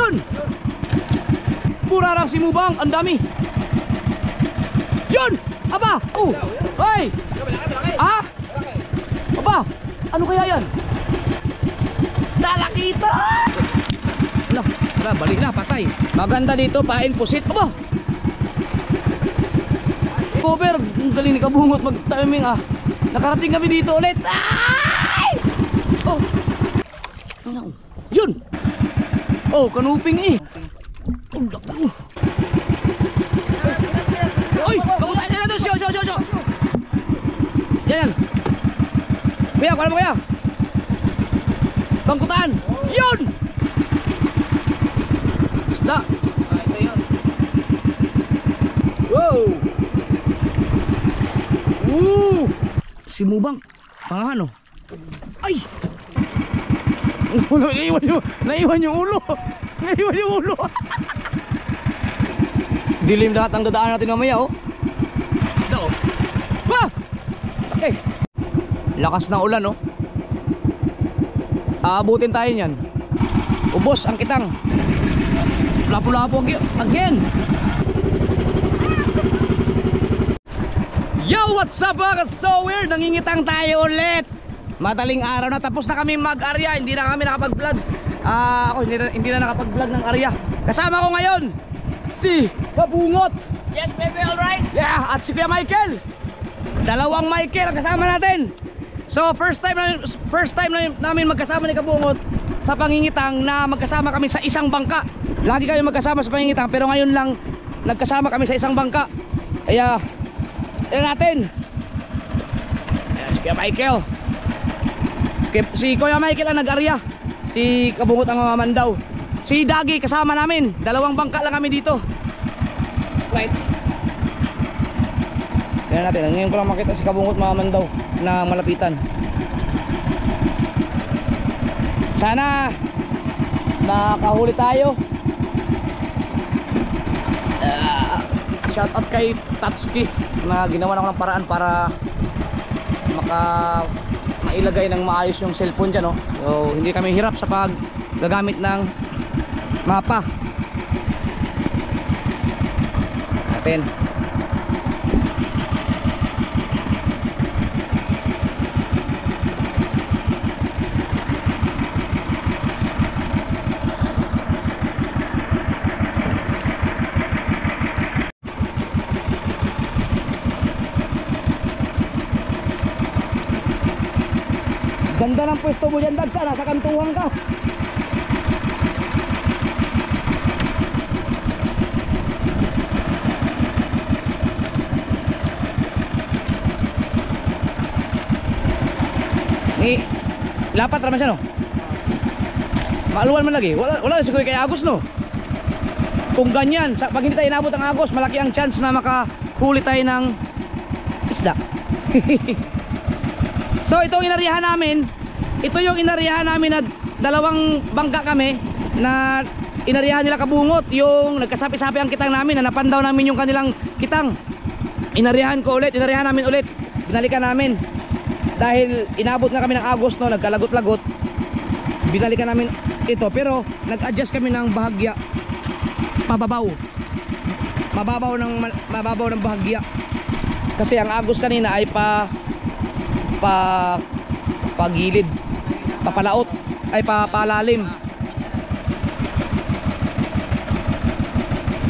Yun! Purarang simubang, ang dami. Yun! Aba! Oh! Hoy! Ah? Aba! Ano kaya yan? Dalakita! Wala, balik na, patay. Maganda dito, pain pusit. Aba! Cover, ang galing ni Kabungot mag-timing ah. Nakarating kami dito ulit. Ay! Oh! Yun! Oh, kanuping eh. Oh, naku. Uy! Pakutain na doon! Siyo! Yan! Kuya, kuha mo kuya! Bangkutaan! Yun! Isda! Ito yun. Wow! Woo! Simubang! Pangahan oh! Ay! Naiwan yung ulo! Naiwan yung ulo! Dilim lahat ang dadaan natin mamaya oh! Isda oh! Ha! Okay! Lakas ng ulan oh! Aabutin tayo nyan! Ubos ang kitang! Lapo-lapo again! Yo! What's up mga ka-sower? Nangingitang tayo ulit! Madaling araw na, tapos na kami mag-arya. Hindi na kami nakapag-vlog. Ako hindi na nakapag-vlog ng arya. Kasama ko ngayon si Kabungot. Yes baby, alright? Yeah, at si Kuya Michael. Dalawang Michael ang kasama natin. So first time namin magkasama ni Kabungot sa pangingitang, na magkasama kami sa isang bangka. Lagi kami magkasama sa pangingitang, pero ngayon lang nagkasama kami sa isang bangka. Kaya natin. Ayan, si Kuya Michael. Si Kuya Michael ang nag-arya, si Kabungot ang mamamandaw. Si Dagi kasama namin. Dalawang bangka lang kami dito. Right. Tingnan natin. Ngayon ko lang makita si Kabungot mamamandaw na malapitan. Sana makahuli tayo. Shout out kay Tatsuki na ginawa na ako ng paraan para mailagay ng maayos yung cellphone dyan, no? So hindi kami hirap sa paggagamit ng mapa natin. Ganda ng pwesto mo dyan, Dag. Sana sa kantuhan ka. Lapat naman siya, no? Maaluan man lagi. Wala siguro kay Agos, no? Kung ganyan, pag hindi tayo inabot ang Agos, malaki ang chance na makahuli tayo ng isda. So ito yung inariyahan namin. Ito yung inariyahan namin na dalawang bangka kami na inariyahan nila Kabungot. Yung nagkasapi-sapi ang kitang namin, na napandaw namin yung kanilang kitang. Inariyahan namin ulit. Binalikan namin. Dahil inabot nga kami ng Agos, no, nagkalagot-lagot. Binalikan namin ito, pero nag-adjust kami ng bahagya. Mababaw ng bahagya. Kasi ang Agos kanina ay pagilid, papalaot, ay papalalim.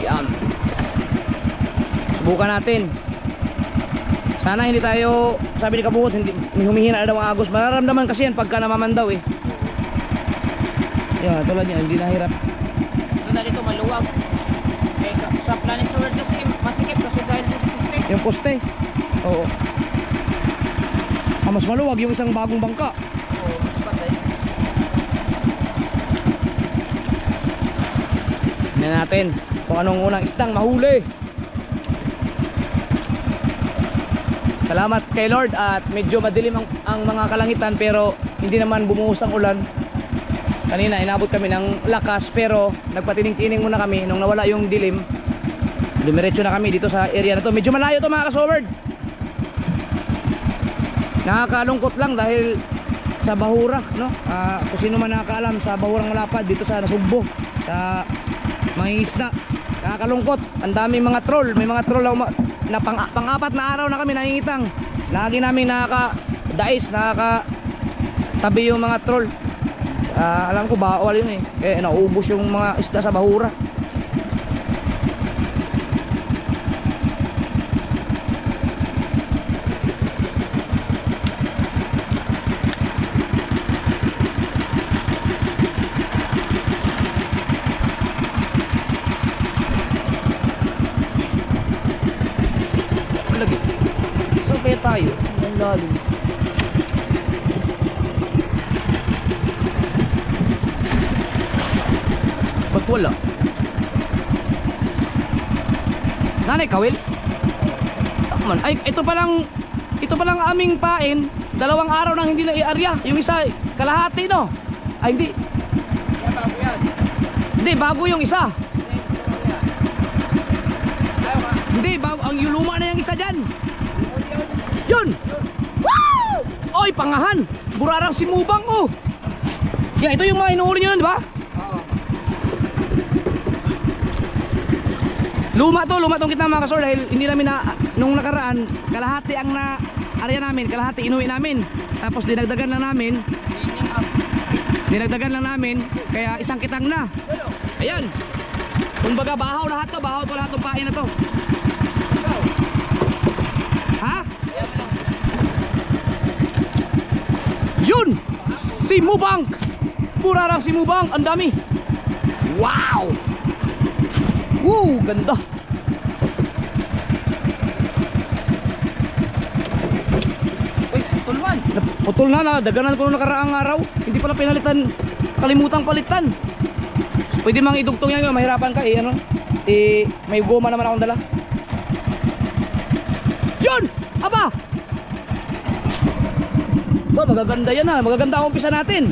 Yan. Subukan natin. Sana hindi tayo, sabi ni Kabungot, hindi humihina na daw ang Agos. Mararamdaman kasi yan pagka namamandaw eh. Yan, tulad yan, hindi nahirap. Ito na dito maluwag. Sa Planet Sword kasi masikip kasi dahil sa poste. Yung poste? Oo. Mas maluwag yung isang bagong bangka. Oo, mas patay. Tingnan natin kung anong unang isdang mahuli. Salamat kay Lord at medyo madilim ang mga kalangitan, pero hindi naman bumuhos ang ulan. Kanina inabot kami ng lakas, pero nagpatining-tining muna kami. Nung nawala yung dilim, dumiretso na kami dito sa area na to. Medyo malayo to mga ka-sword. Nakakalungkot lang dahil sa Bahura, no? Kung sino man nakakaalam sa Bahurang Malapad dito sa Nasugbo, sa mangingisda. Nakakalungkot, ang daming mga troll, may mga troll na pang-apat na araw na kami nangingitang. Lagi namin nakaka-dais, nakaka-tabi yung mga troll. Alam ko bawal yun naubos yung mga isda sa Bahura. Tayo, ang lalim. Ba't wala? Nanay Kawil? Ay, ito palang aming pain. 2 araw nang hindi na i-arya. Yung isa, kalahati, no? Ay, hindi. Bago yan. Hindi, bago yung isa. Hindi, bago. Yung luma na yung isa dyan. Yun! Wow! Oy, pangahan! Burarang simubang, oh! Yeah, ito yung mga inuhuli nyo nun, di ba? Oo. Luma tong kita mga kasor. Dahil hindi namin nung nakaraan, kalahati ang area namin, kalahati inuwi namin. Tapos dinagdagan lang namin. Kaya isang kitang na. Ayan! Kumbaga, bahaw lahat to lahat ng pain na to. Ha? Yun! Simubang! Burarang simubang! Ang dami! Wow! Woo! Ganda! Uy, putol na! Daganan ko nung nakaraang araw. Hindi pala pinalitan. Kalimutang palitan. So, pwede mang idugtong yan. Mahirapan ka may goma naman akong dala. Yun! Aba! Ba, magaganda yan magaganda ang umpisa natin.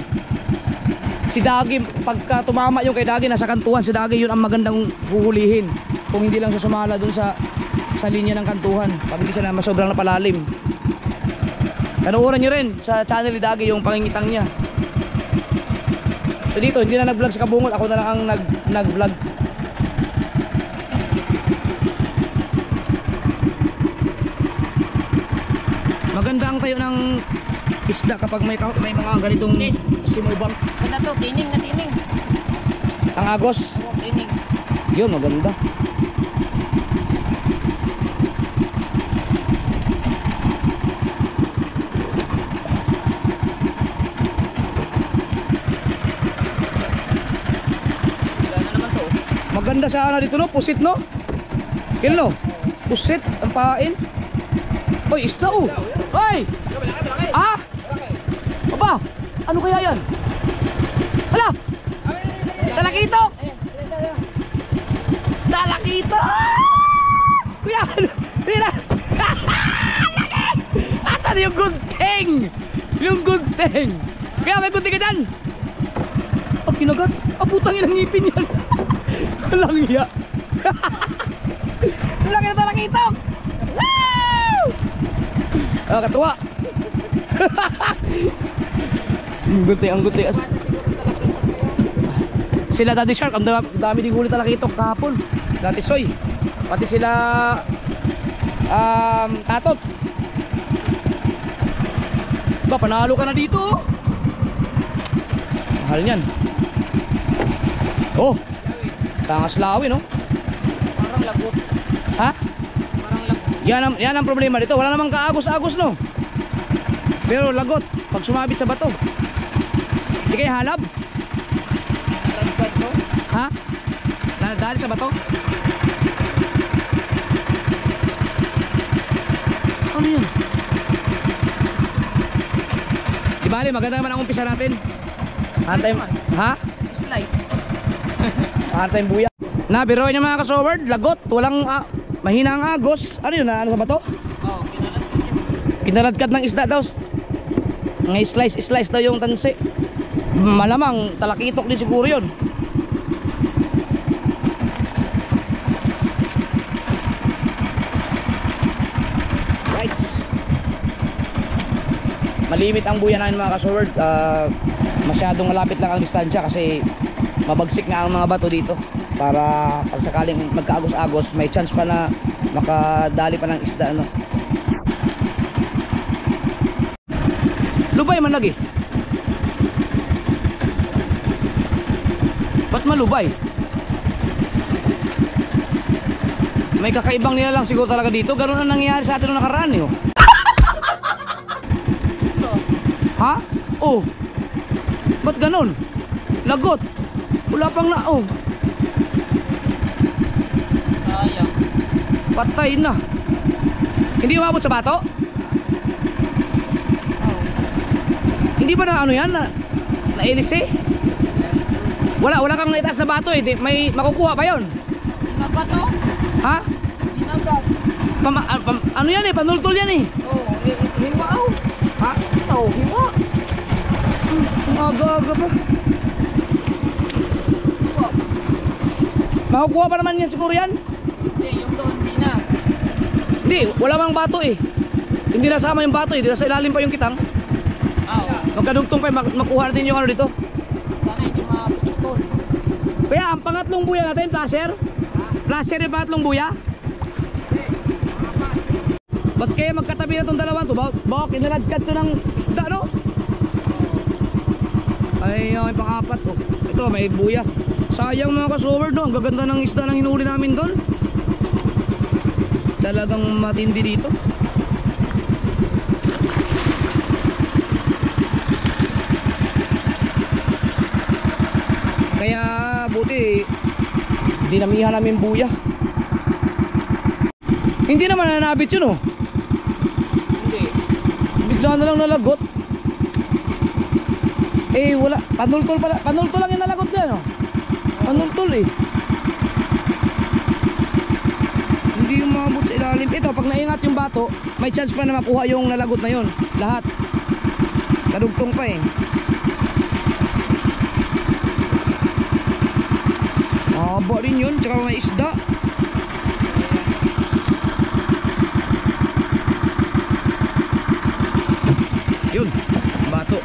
Si Dagi, pagka tumama yung kay Dagi, nasa kantuhan, si Dagi yun ang magandang huhulihin. Kung hindi lang siya sumala dun sa linya ng kantuhan, pag hindi siya na sobrang napalalim. Kanuuran nyo rin sa channel ni Dagi yung pangingitang niya. So dito, hindi na nag-vlog si Kabungot, ako na lang ang nag-vlog. Maganda ang tayo ng isda kapag may mga ganitong simubang. Ganda to, tining na tining. Ang agos. Oo, tining. Yun, maganda. Ganda naman to. Maganda sa dito, no? Pusit, no? Kilo. Pusit ang pain. Oy, isda, oh. Hoy! Ah? Aba, ano kaya yan? Hala! Talakitok! Talakitok! Kuya, mira! Asan yung gunting? Yung gunting! Kaya may gunting ka dyan! Oh, kinagat! Ah, putang inang ngipin yan! Walang iya! Laki na talakitok! Woo! Ah, katuwa! Ang gunting. Sila Daddy Shark, ang dami din huli talakitok kahapon. Dati Soy, pati sila Tatot. Ba, panalo ka na dito. Mahal niyan. Oh, tangas lawin, no? Parang lagot. Ha? Parang lagot. Yan ang problema dito. Wala namang kaagos-agos, no? Pero lagot pag sumabit sa bato. Hindi kayo halab? Nalagpad to. Ha? Nadali sa bato? Ano yan? Di bali, maganda naman ang umpisa natin. Antay, ha? Slice. Antay buya. Na, biroin niya mga kasoward, lagot, walang mahina ang agos. Ano yun, ano sa bato? Oo, kinaladkad. Kinaladkad ng isda daw. Ngay slice daw yung tansi. Malamang talakitok din siguro yun. Right. malimit ang buya namin mga ka-sword. Masyadong malapit lang ang distansya kasi mabagsik nga ang mga bato dito, para pag sakaling magkaagos-agos may chance pa na makadali pa ng isda, ano. Lubay man lagi. Ba't malubay? May kakaibang nila lang siguro talaga dito. Ganun ang nangyayari sa atin noong nakaraan eh. Oh. Ha? Oh. Ba't ganun? Lagot. Wala pang na. Oh. Sayang. Patay na. Hindi umabot sa bato? Hindi ba na ano yan? Na-ilis eh? Wala kang naitaas sa bato eh. May makukuha pa yon. Nagat to? Ha? Dinagat. Ano yan eh? Panultol yan eh. Oo, hiwa aw. Ha? Oo, hiwa. Aga-aga pa. Hiwa. Makukuha pa naman yan siguro yan. Hindi, yung doon, hindi na. Hindi, wala mang bato eh. Hindi nasama yung bato eh. Nasa ilalim pa yung kitang. Oo. Magkadugtong pa, makuha natin yung ano dito. Sana hindi maputol. Kaya ang pangatlong buya natin, flasher. Flasher yung pangatlong buya. Ba't kaya magkatabi na itong dalawa to? Baka kinaladkad to ng isda, no? Ay, may pang-apat oh. Ito, may buya. Sayang mga ka-sword, no? Ang gaganda ng isda ng hinuli namin doon. Talagang matindi dito. Kaya buti dinamihan namin buya. Hindi naman nanabit yun oh. Hindi. Bigla na lang nalagot. Eh wala, panultol pala. Panultol lang yung nalagot niya no. Panultol eh. Hindi yung mabot sa ilalim. Ito pag naingat yung bato, may chance pa na makuha yung nalagot na yun. Lahat. Kadugtong pa eh. Haba rin yun, tsaka may isda. Yun, bato.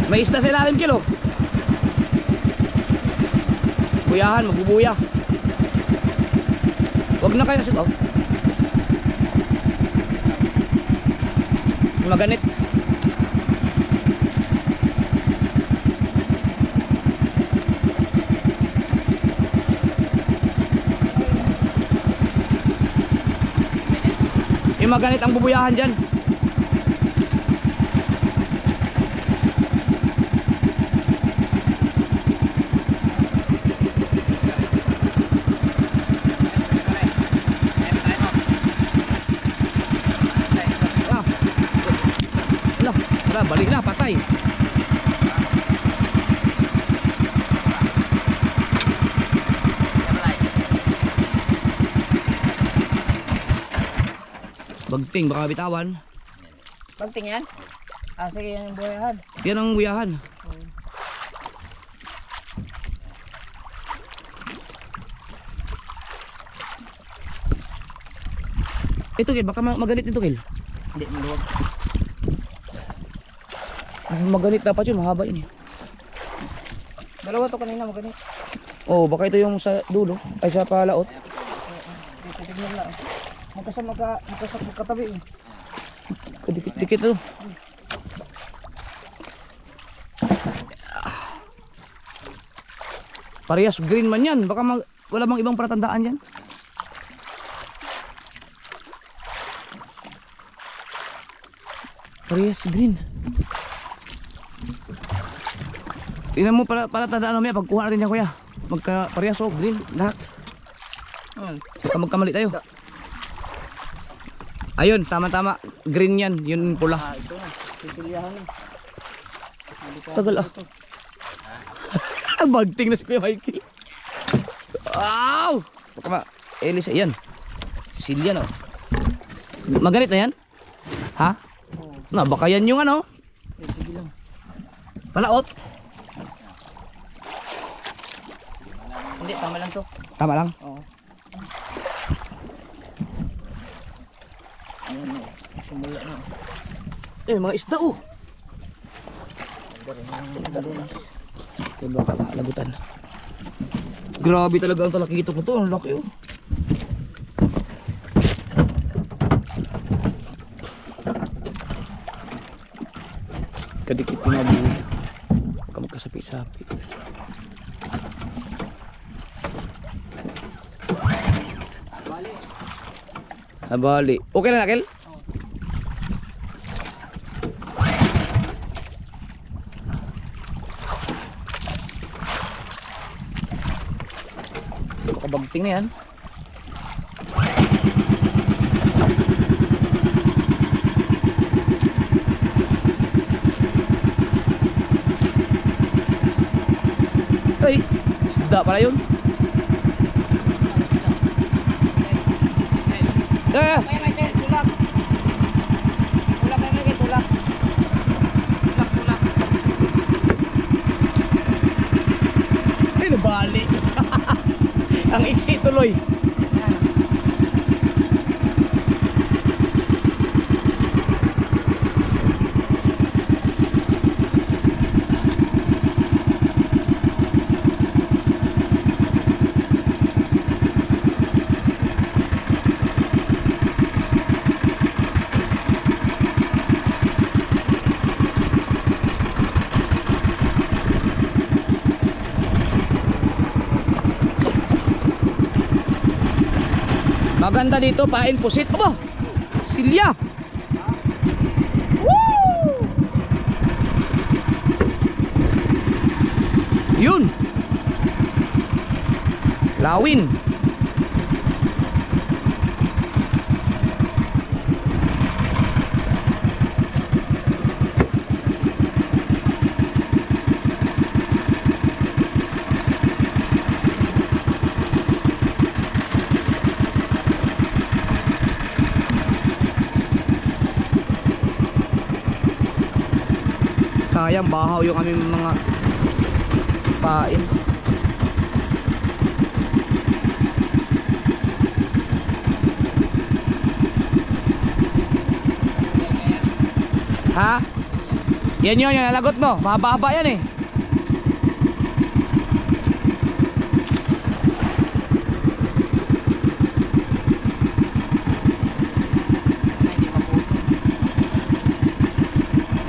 May isda sa ilalim kilo. Buyahan, magbubuya. Huwag na kayo sigaw. Maganit. Yung maganit ang bubuyahan dyan. Balik na, patay. Bagting, baka bitawan. Bagting yan? Ah, sige, yan yung buhayahan. Yan ang buyahan. Ito Gil, baka maganit nito Gil. Hindi, maluwag. Maganit dapat yun, mahaba yun eh. Dalawa to kanina, maganit. Oh, baka ito yung sa dulo, ay sa palaot. Titignan lang. Magkatabi eh. Dikit-dikit ito. Parehas green man yan, baka wala bang ibang palatandaan yan. Parehas green. Tingnan mo para tandaan mo yan, pagkuha natin yan kuya. Magka parehas oh, green, lahat. Baka magkamali tayo. Ayun, tama-tama, green yan, yun pula. Ah, ito na. Sisilyahan na. Tagal ah. Ang bagting na si Kuya Mikey. Wow! Baka ma, Elisa, yan. Silya no. Maganit na yan? Ha? Na, baka yan yung ano? Sige lang. Palaot. Hindi, tama lang to. Tama lang. Oo. Ayan, simula na. Mga isda oh. Ito baka lagutan. Grabe talaga ang talakito ko to. Ang laki oh. Kadikit yung abuhay. Baka magkasapi-sapi. Nabali. Okay na Nakel? Kabagting na yan. Ay, isda pala yun. Kaya Michael, tulak. Tulak na Michael, tulak. Tulak. Ay, nabali. Ang iksi tuloy. Maganda dito, pain pusit. Aba, silya. Woo! Yun. Lawin. Sayang, bahaw yung aming mga pain. Ha? Yan yun, yung nalagot mo. Mahaba-haba yan eh.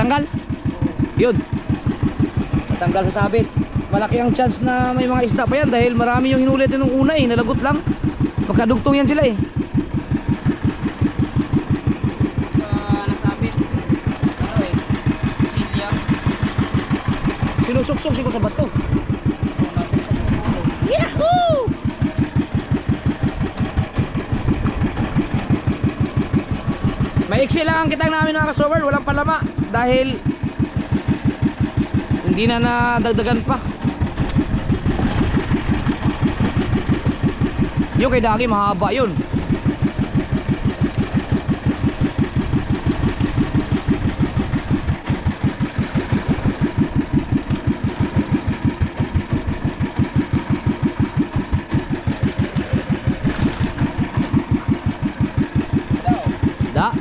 Tanggal? Yun. Matanggal sa sabit. Malaki ang chance na may mga isda pa yan dahil marami yung hinulit nung una eh. Nalagot lang. Magkadugtong yan sila eh. Nasabit. Ano eh? Silya. Sinusuksok siguro sa bato. Yahoo! Maiksi lang ang kitang namin mga kasober. Walang palama dahil hindi na nadagdagan pa. Yung kay Dagi mahaba yun. Isda.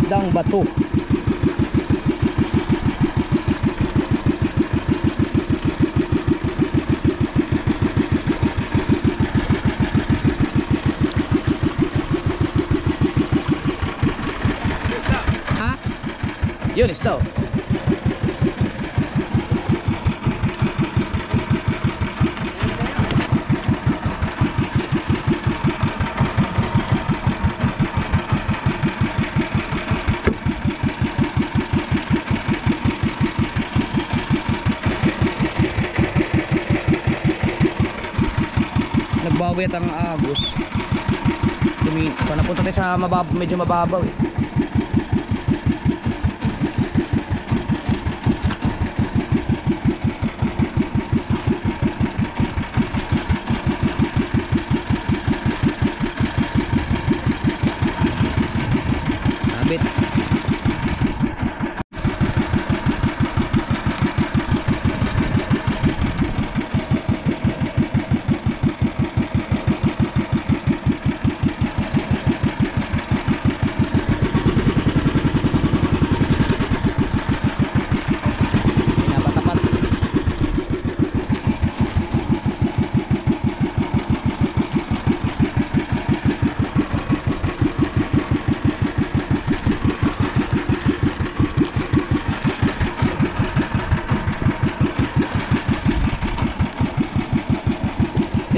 Isdang bato. Ha? Yun, isda. Nagbago yata ang agos. Napunta tayo sa medyo mababaw eh.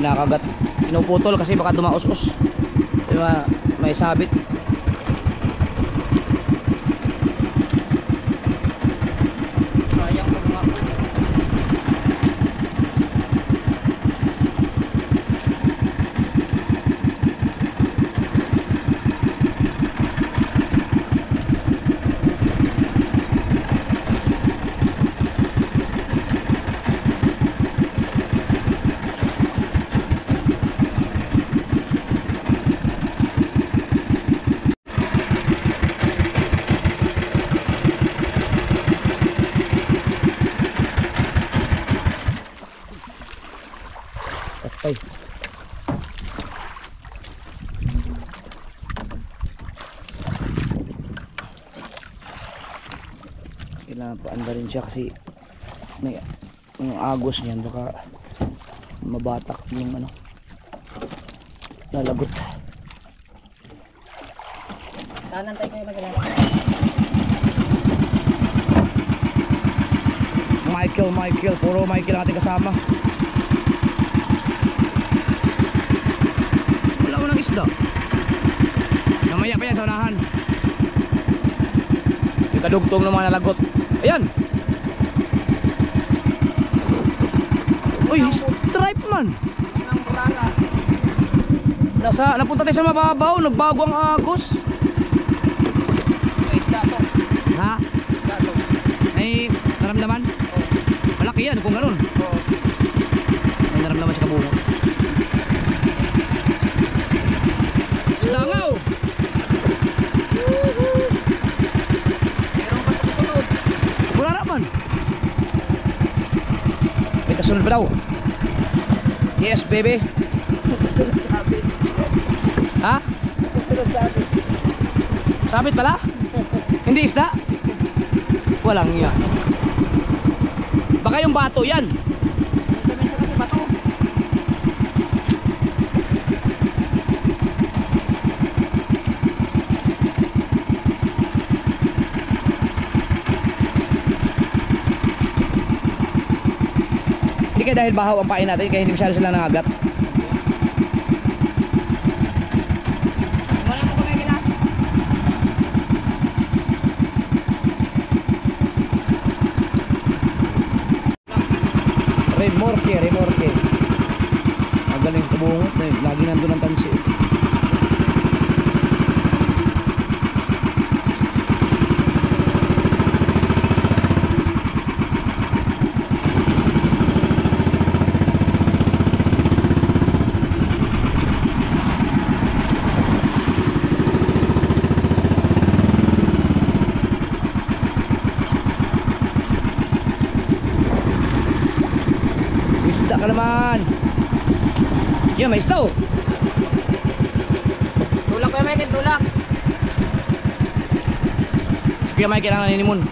kinakagat. Pinuputol kasi baka dumaos-os. May sabit. Sayang pag mga Ay. Kailangan paanda rin siya kasi may yung agos niyan baka mabatak yung ano lalagot. kanan tayo kayo magalang. Michael, puro Michael natin kasama. Wala mo ng isda. Namaya pa yan sa unahan. Yung kadugtong ng mga nalagot. Ayan. Uy, stripe man. Sinang burala. Napunta tayo sa mababaw, nagbago ang agos. Ito isda to. Ha? Isda to. May naramdaman? Oo. Malaki yan kung ganun. Oo. May naramdaman sa kabungo. Dangaw! Meron pa sa kasunod. Burara man. May kasunod pa daw. Yes, baby. Kasunod sabi. Ha? Kasunod sabi. Sabit pala? Hindi isda? Walang iya. Baka yung bato yan. Minsan-minsan kasi bato. Hindi kaya dahil bahaw ang pain natin kaya hindi masyado sila nangagat. Wala mo kami gina. Remorque. Magaling kabungot na yun. Lagi nandun ang tansi. Isda ka naman. Yan, may isda oh. Tulak ko yung Michael, tulak. Sige may kailangan ninimon.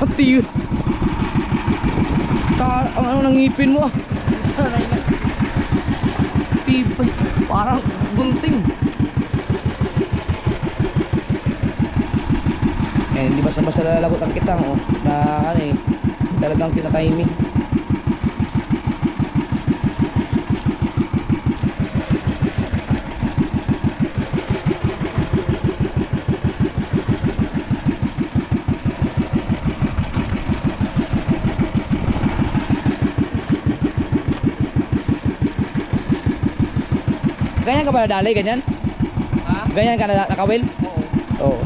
Pati yun. Ang ano ng ngipin mo ah. Sanay na. Tipay. Parang gunting. Eh, hindi basta-basta lalagot ang kitang oh. Na ano eh. Talagang tinatime. Ganyan ka pala dali, ganyan? Ha? Ganyan ka na nakawil? Oo. Oo.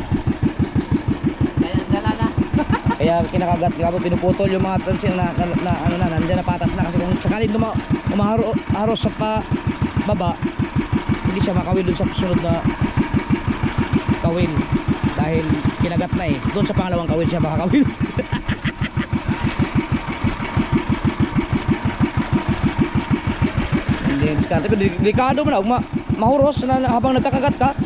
Kaya dala na. Kaya kinakagat, kapag pinuputol yung mga tansin na ano na, nandiyan na patas na kasi kung sakaling umaharos sa baba, hindi siya makawil dun sa sunod na kawil dahil kinagat na eh. Doon sa pangalawang kawil siya makakawil. Hindi diskarte, pero delikado mo na mahuros na habang nagkakagat ka.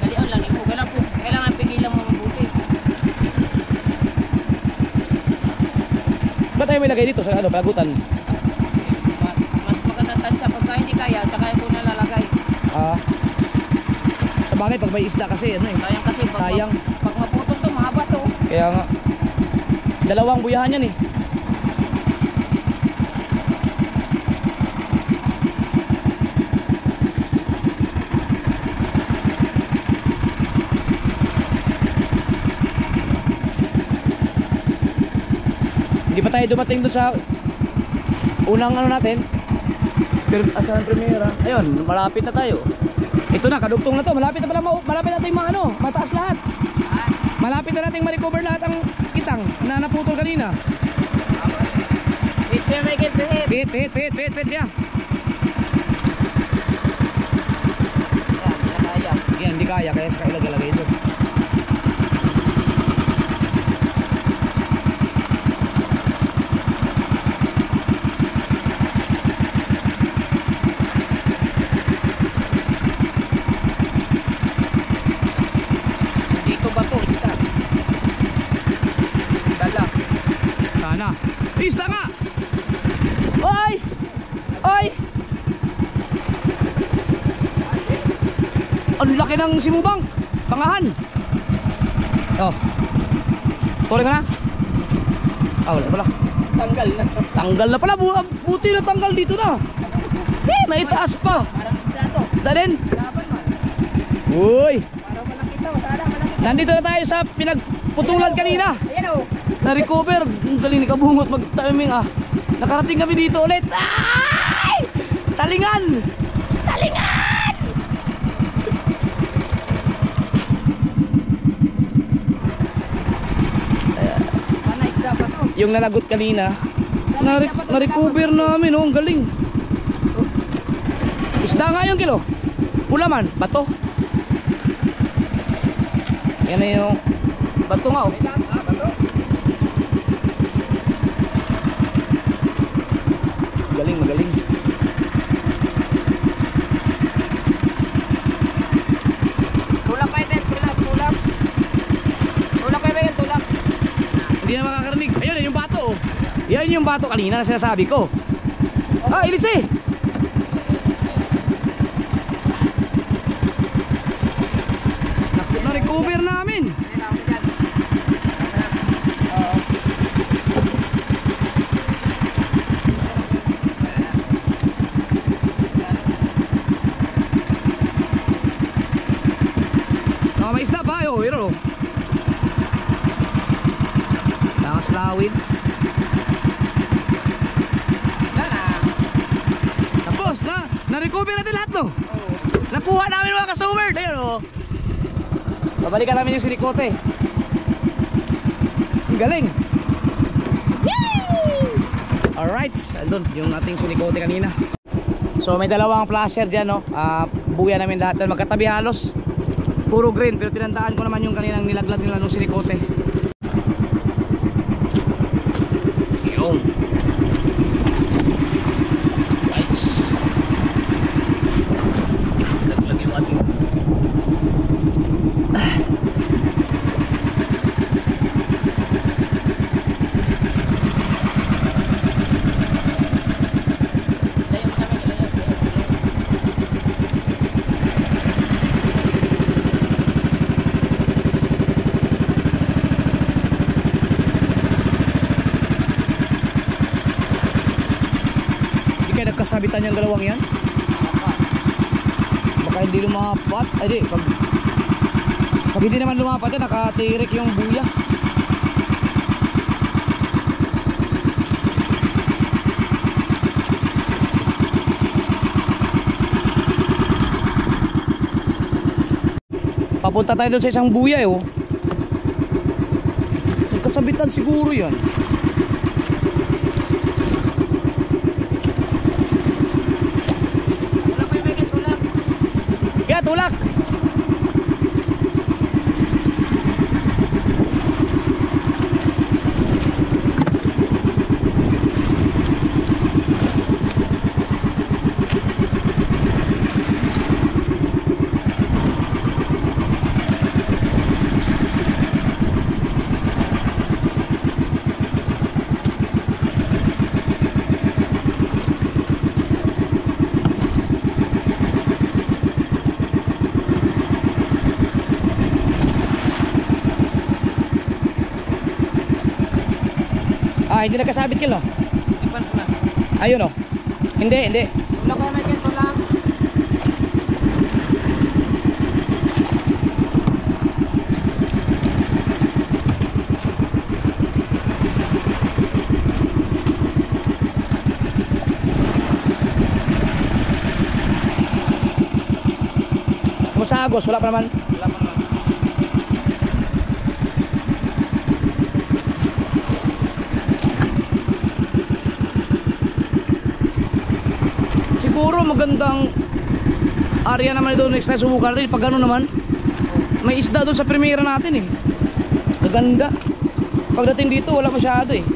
Dalian lang, ipuga lang po. Kailangan pigilan mo mabuti. Ba't tayo may lagay dito sa ano, palagutan? Mas magandang tansya pagka hindi kaya, tsaka ko nalalagay. Ah, sa Sabagay pag may isda kasi ano eh. Sayang kasi pag, Sayang. pag maputol to, mahaba to. Kaya nga. Dalawang buyahan yan eh. Hindi pa tayo dumating dun sa unang ano natin. Pero asahan premiera. Ayun, malapit na tayo. Ito na, kadugtong na to. Malapit na pala, malapit natin mga ano, mataas lahat. Malapit na nating ma-recover lahat ang kitang na naputol kanina. Wait, may get the head. Pit, ya. Yan, hindi na kaya. Yan, hindi kaya, kaya sa kailag-alagay ito. Dito ba to? Isda. Dala. Sana. Isda nga! Oy! Oy! Ang laki ng simubang! Pangahan! Oh. Tuloy ka na? Ah, wala pala. Tanggal na. Tanggal na pala. Buti na tanggal dito na. Eh, naitaas pa. Parang isda to. Isda din? Laban man. Uy! Parang malaki to. Sana malaki. Nandito na tayo sa pinagputulan kanina. Ayan o. Na-recover. Ang galing ni Kabungot mag-timing ah. Nakarating kami dito ulit. Ay! Talingan! Talingan! Mana isda pa to. Yung nalagot kanina, na-recover namin oh. Ang galing. Isda nga yung kilo. Pula man, bato. Yan na yung bato nga oh. May lahat ba to? Galing, magaling. Tulak pa ito. Tulak. Tulak kayo ba yun? Tulak. Hindi na makakarinig. Ayun, yun yung bato oh. Yan yung bato kanina na sinasabi ko. Ah, ilis eh. Na-recover namin. Ayan ako dyan. Oo. Oh, may isda pa oh, pero nakaslawin. Yan ah. Tapos na-recover natin lahat no. Oo. Nakuha namin mga ka-sumer. Ayun oh. Babalikan namin yung silikote. Ang galing. Yay! Alright, andun yung ating silikote kanina. So may dalawang flasher dyan no. Buya namin lahat na magkatabi halos. Puro green, pero tinandaan ko naman yung kaninang nilaglag nila nung silikote. Yun. Right. Laglag yung ating Ilayo mo kami. Ilayo. Hindi kaya nagkasabitan yung galawang yan. Baka hindi lumapat. Ay di, pag hindi naman lumapat yan, nakatirik yung buya. Papunta tayo doon sa isang buya eh oh. Nagkasabitan siguro yan. Tulak kayo ba? Tulak. Kaya tulak. Ah, hindi nagkasabit Kel, no? Ipan ko na. Ayun, no? Hindi. Wala ko may ganito lang. Kumusta Agos? Wala pa naman. Wala pa naman. Siguro magandang area naman doon next time subukan natin. Pag gano'n naman, may isda doon sa primera natin eh. Gaganda. Pagdating dito wala masyado eh.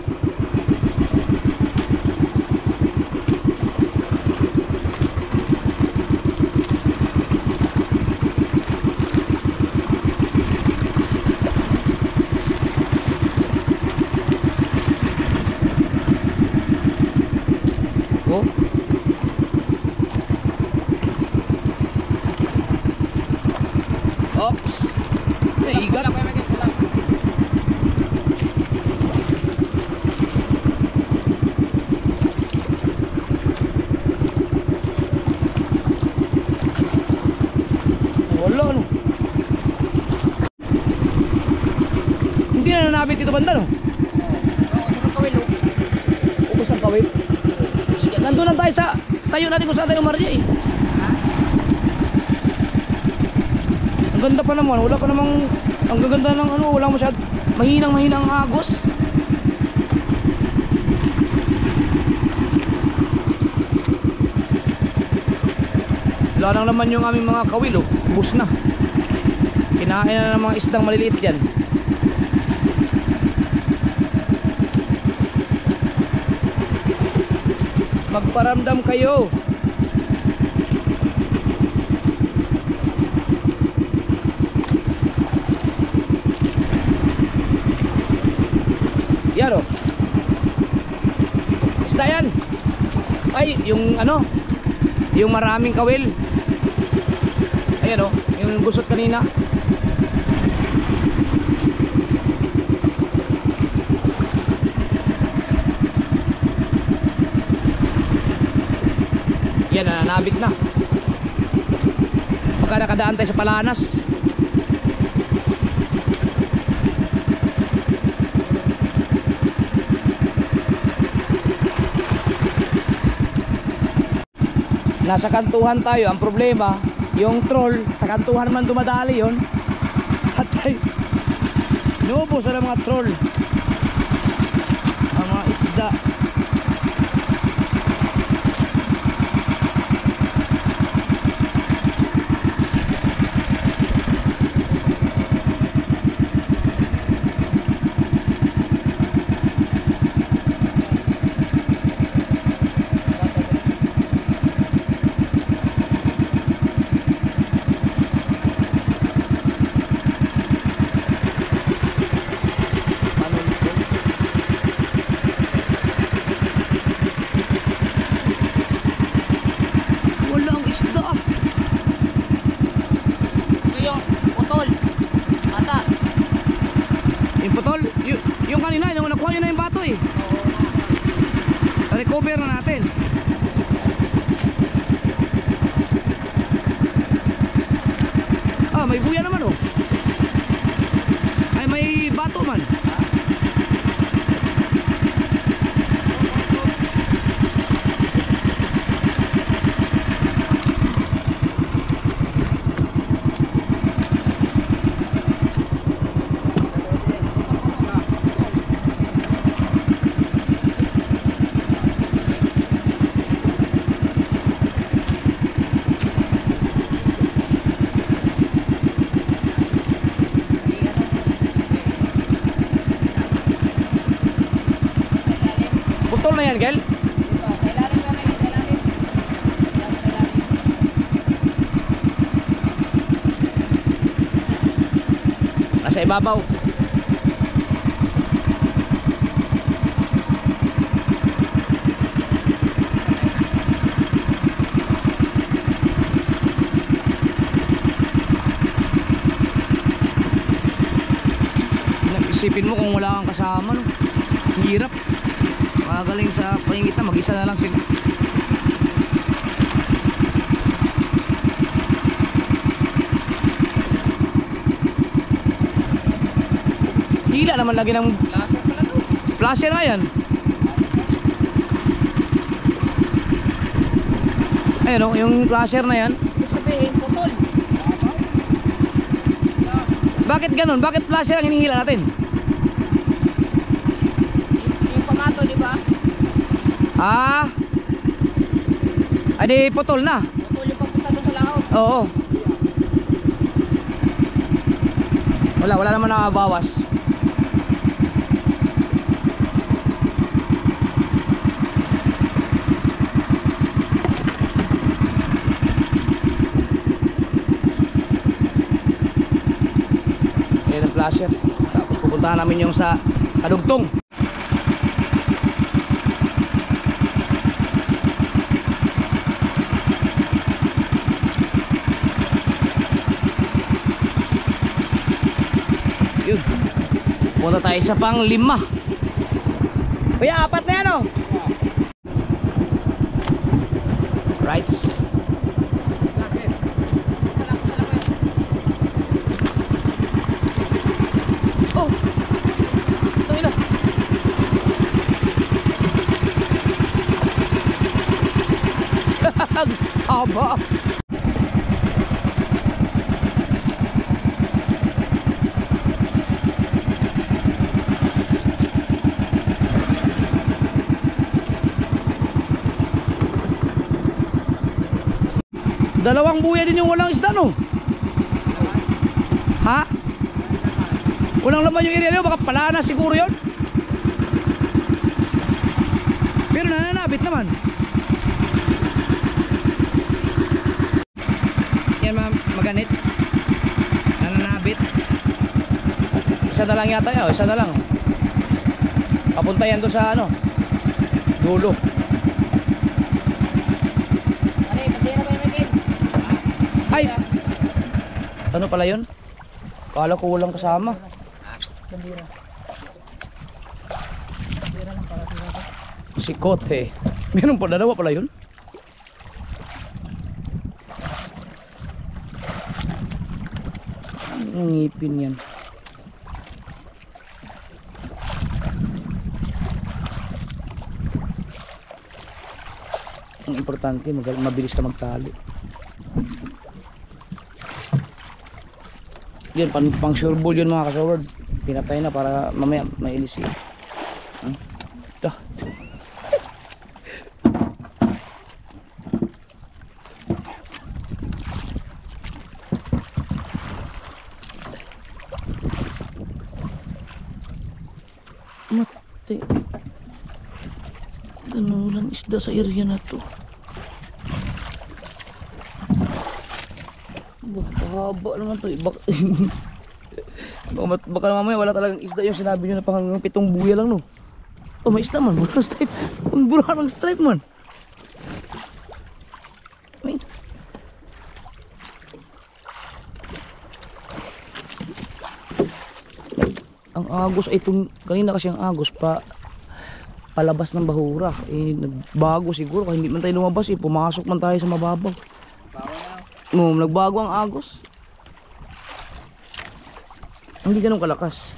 Oh. Ops. May igat. Wala ko may ganito lang. Wala ano. Hindi na nanabit dito banda no? Oo, gusto ko wilo. Ubus ang kawit. Nandun lang tayo sa tayo natin kung saan tayo umarya eh. Ang ganda pa naman, wala pa namang ang gaganda ng ano, wala masyad mahinang ang agos. Wala lang naman yung aming mga kawil oh, ubus na. Kinain na ng mga isdang maliliit yan. Magparamdam kayo. Yan o. Isda yan. Ay, yung ano, yung maraming kawil. Ayan o, yung gusot kanina. Yan, nananabit na. Baka nakadaan tayo sa Palanas. Nasa kantuhan tayo. Ang problema, yung troll sa kantuhan man dumadali yon. Patay. Inuubos na ng mga troll ang mga isda. Yung kanina, yung nakuha nyo na yung bato eh. Recover na natin. Ah, may buya naman oh. Ay, may bato man. Putol na yan, Gel? Nasa ibabaw. Isipin mo kung wala kang kasama, no? Hirap. gagaling sa pahingitan, mag-isa na lang sila. Hila naman lagi ng Laser pala to. flasher nga yan. Ayun o, yung flasher na yan. Ibig sabihin, putol. Bakit ganun? Bakit flasher ang hinihila natin? Yung pamato, di ba? Ah, ay di putol na. Putol yung papunta doon sa laot. Oo. Wala naman nakabawas. Ayan ang flasher. Tapos pupuntahan namin yung sa Kadugtong. Yun. Punta tayo sa pang-5. Kuya, 4 na yan o. Rights. Oh. Ito ina. Haba. Dalawang buya din yung walang isda, no? Ha? Walang laman yung area nyo, baka pala na siguro yun. Pero nananabit naman. Yan ma'am, maganit. Nananabit. Isa na lang yata yun, isa na lang. Papunta yan doon sa ano, dulo. Ay! Ano pala yun? Kala ko walang kasama. Si Kote. Meron pa, dalawa pala yun? Ang ngipin yan. Ang importante, mabilis ka magtali. Yan, pang sure ball yun mga kasaward. Pinatay na para mamaya mailisi. Ito. Mati. Ano lang isda sa area na to. Haba naman to. Baka mamaya wala talagang isda yung sinabi nyo na pang 7 buya lang, no? Oh, may isda man. Burang stripe. Ang burang stripe man. May... Ang agos ay itong kanina kasi ang agos palabas ng bahura. Eh, nagbago siguro. Kaya hindi man tayo lumabas eh. Pumasok man tayo sa mababaw. Nagbago ang agos. Hindi ganun kalakas.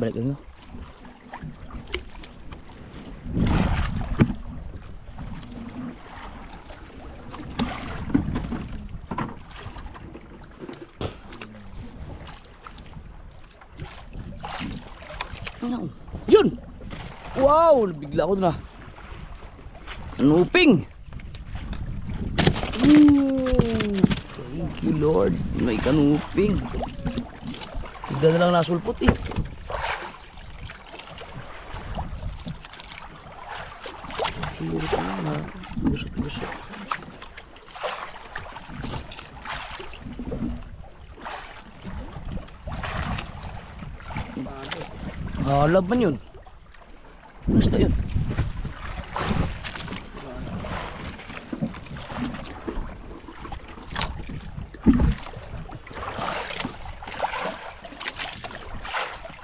Balik lang, no? Yun! Wow! Bigla ako na. Anuping! Thank you Lord. May kanuping. Tignan na lang nasulpot eh. Hirap na. Gusot-gusot. Halab man yun. Basta yun.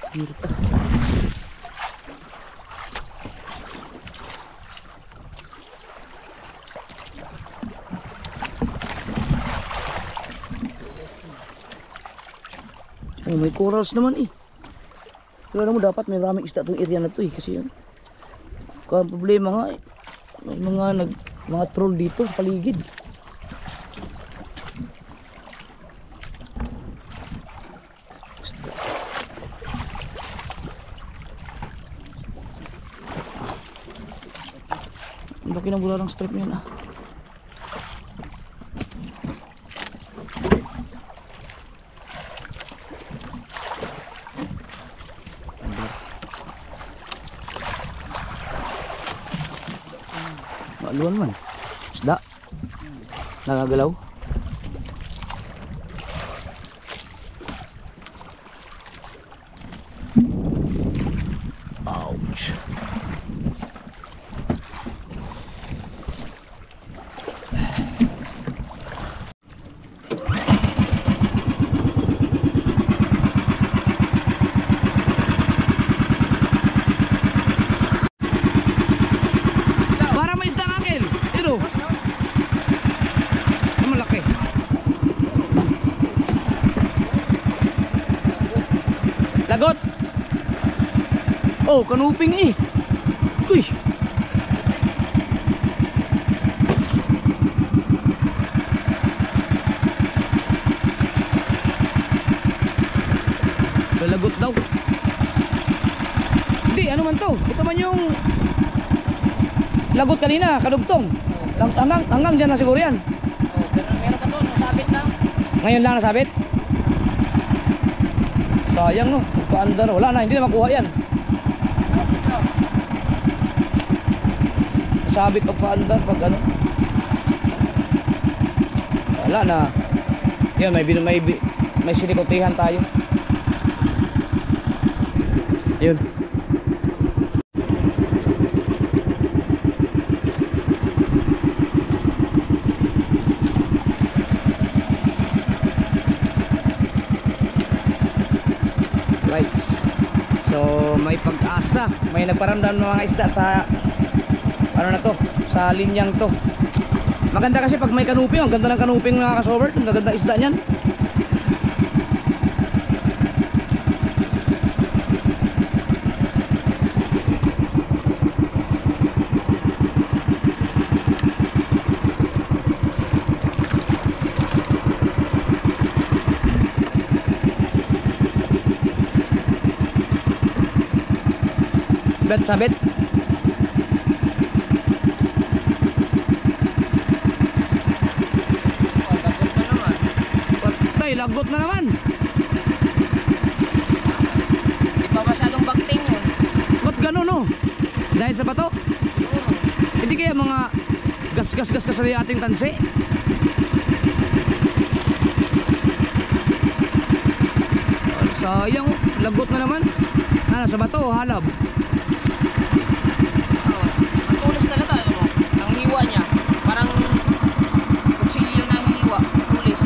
Hirap ah. Oh, may corals naman eh. Pero alam mo dapat may maraming isda itong area na to eh. Kasi yun. Kaya ang problema nga eh. May mga troll dito sa paligid. Ang laki ng bularang strip niyan ah. Maluan man. Isda. Nagagalaw. Ouch. Lagot. Oh, kanuping eh. Uy. Lagot daw. Hindi, ano man to? Ito man yung lagot kanina, kadugtong. Hanggang dyan na siguro yan. Oh, pero meron pa doon, nasabit lang. Ngayon lang nasabit? Sayang no, paandar. Wala na, hindi na makuha yan. Sabit pag paandar, pag ano. Wala na. Yan, may sinikotihan tayo. Yun. Right. So may pag-asa, may nagparamdam ng mga isda sa ano na to, sa linyang to. Maganda kasi pag may kanuping, ang ganda ng kanuping mga kasober, ang ganda isda niyan. Bet sabit. Patay, lagot na naman. Di pa masyadong bagting yun. Ba't gano'n no? Dahil sa bato? Hindi kaya mga gas sa ating tansi? Sayang, lagot na naman. Ano, sa bato o halab? Ang tulis talaga, ano mo? Ang hiwa niya. Parang kutsilyo ng hiwa. Tulis.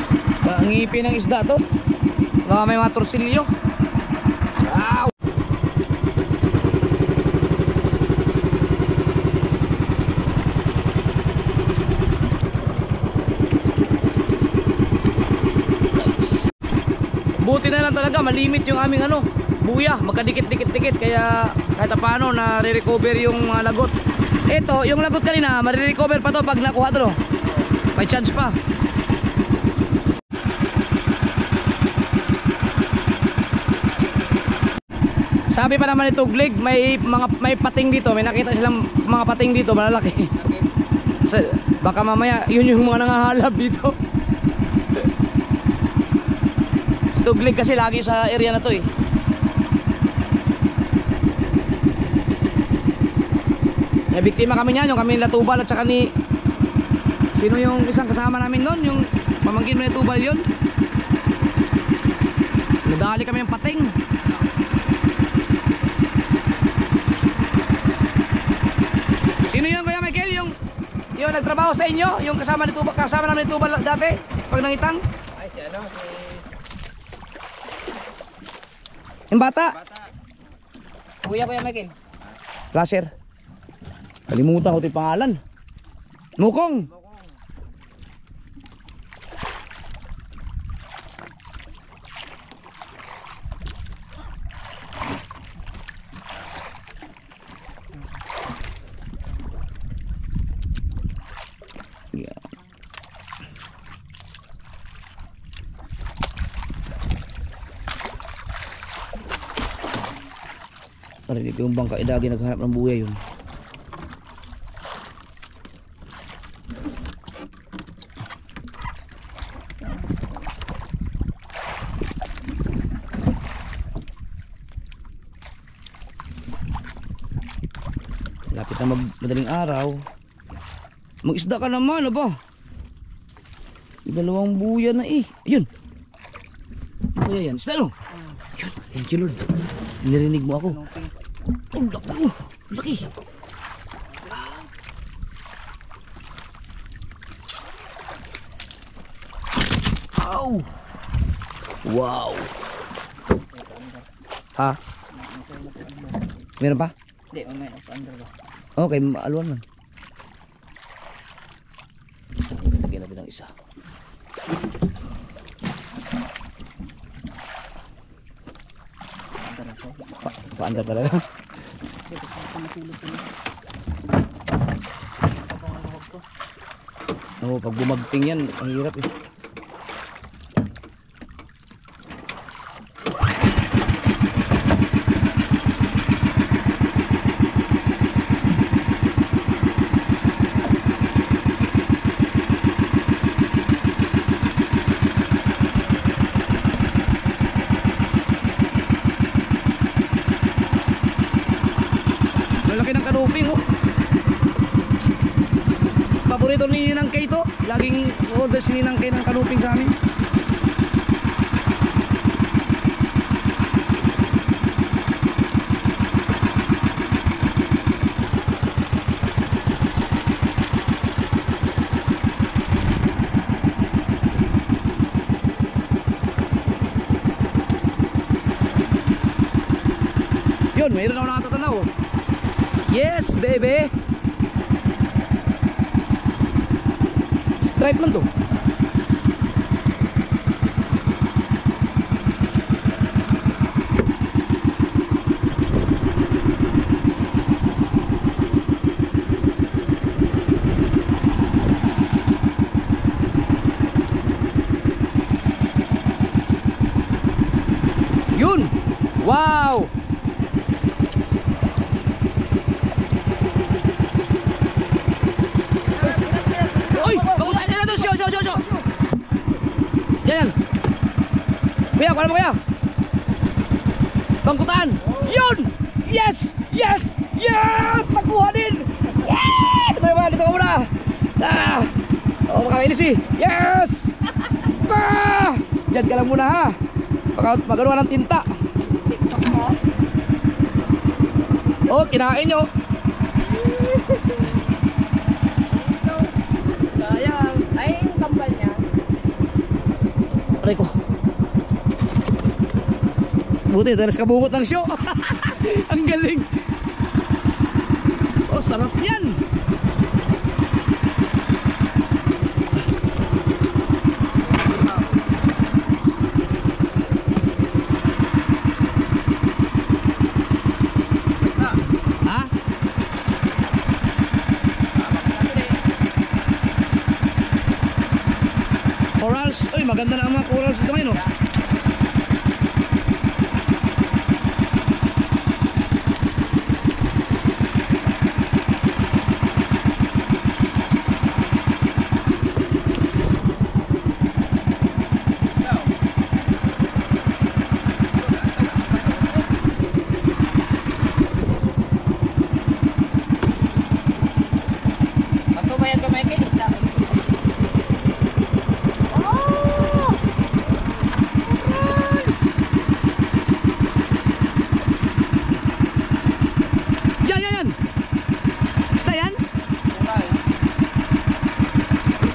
Ang ngipin ng isda to. Baka may mga torsilyo. Wow! Buti na lang talaga, malimit yung aming ano, buya, magkadikit-dikit-dikit, kaya kahit paano nare-recover yung mga lagot. Ito, yung lagot kanina, marirecover pa to pag nakuha to, no? May chance pa. Sabi pa naman ito, Glig, may pating dito, may nakita silang mga pating dito, malalaki. Baka mamaya, yun yung mga nangahalap dito. Stuglig kasi lagi sa area na to eh. Nabiktima kami niyan, yung kami nila Tubal at saka ni sino yung isang kasama namin doon, yung pamangkin mo ni Tubal yun. Nadali kami ng pating. Sino yun Kuya Michael? Yung nagtrabaho sa inyo? Yung kasama ni Tubal, kasama namin ni Tubal dati? Pag nangitang? Ay, si ano? Yung bata? Kuya Michael. Flasher. Kalimutan ko ito yung pangalan. Mukong. Yeah. Narinig yung bangka idagi naghanap ng buhay yun. Lapit na madaling araw. Mag-isda ka naman, aba. Dalawang buya na eh. Ayun. Ano yan? Isda no? Ayun. Thank you Lord. Nirinig mo ako. Oh, laki. Laki. Ow. Wow. Ha? Meron pa? Hindi, mamaya nasa-under ba? Okay, maaluan man. Lagyan natin ng isa. Paandar talaga. Oo, pag bumagting yan, ang hirap eh. Malaki ng kanuping oh. Paborito ni Ninang Kay to. Laging order si Ninang Kay ng kanuping sa amin. Yun, mayroon ako nakatatanaw. Yes, baby. Stripe man to. Yun. Wow. Yan. Kuya, kuha mo kuya. Bangkutan. Yun. Yes. Yes. Yes. Nakuha din. Yes. Dito ka muna. Oo, makakainis eh. Yes. Diyan ka lang muna ha. Magawa ng tinta. Oh, kinain nyo. Sayang. Ay, yung kambal niya. Aray ko. Buti, talas kabungot ng show. Ang galing. Oh, sarap yan. Ha? Corals. Uy, maganda na ang mga corals dito ngayon, oh. Yan. Isda yan? Guys.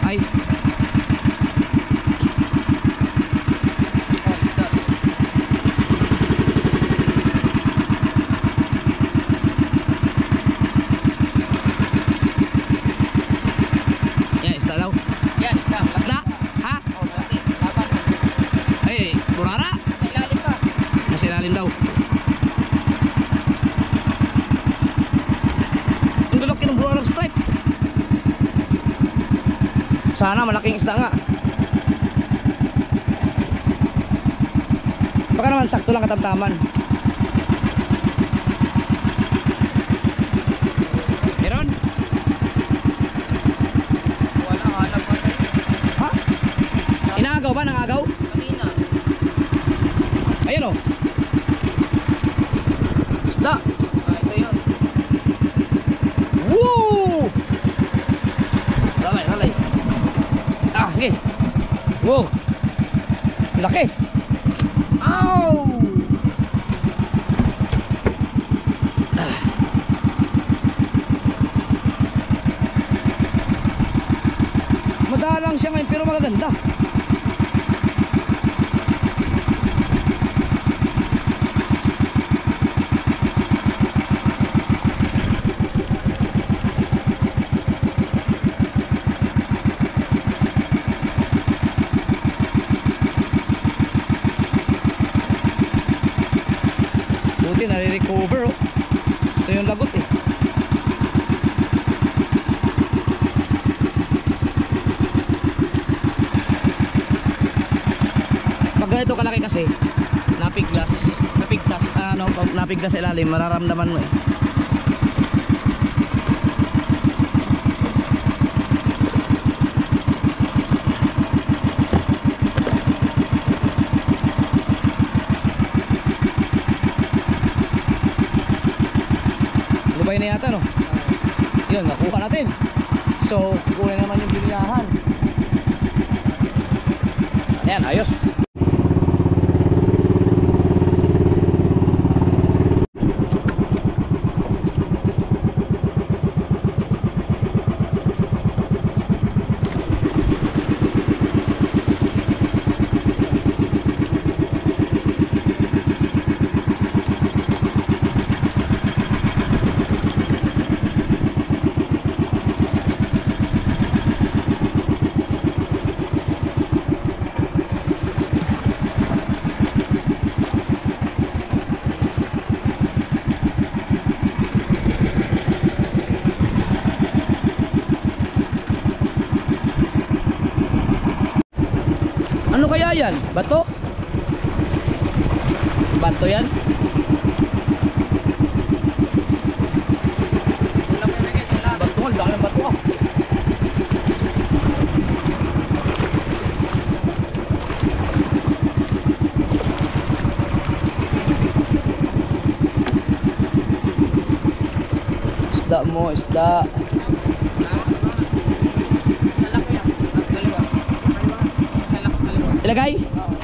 Ay. Oh, isda. Yan, isda daw. Yan, isda. Malaki. Isda? Ha? Oh, malaki. Laban. Ay, burara. Sa ilalim pa. Nasa ilalim daw. Ang lalaki ng burara stripe. Sana malaking isda nga. Baka naman sakto lang katamtaman. Meron? Wala, halap pa na. Ha? Inaagaw ba? Nangagaw? Kanina. Ayun o. Isda. Ah, ito yun. Woo! Lalay. Ah, sige. Wow. Laki. Ow! Ah. Madalang siya ngayon pero magaganda. Buti nare-recover oh. Ito yung lagot eh. Pag ganito kalaki kasi napiglas sa ilalim, mararamdaman mo eh. Lubay na yata no? Yun, nakuha natin. So, kukuha naman yung biniyahan. Ayan, ayos. Ano kaya yan? Bato? Bato yan? Bato nga, laki ng bato ah. Isda mo, isda. Salak yan. Dalawa. Salak, dalawa. Ilagay? Oo.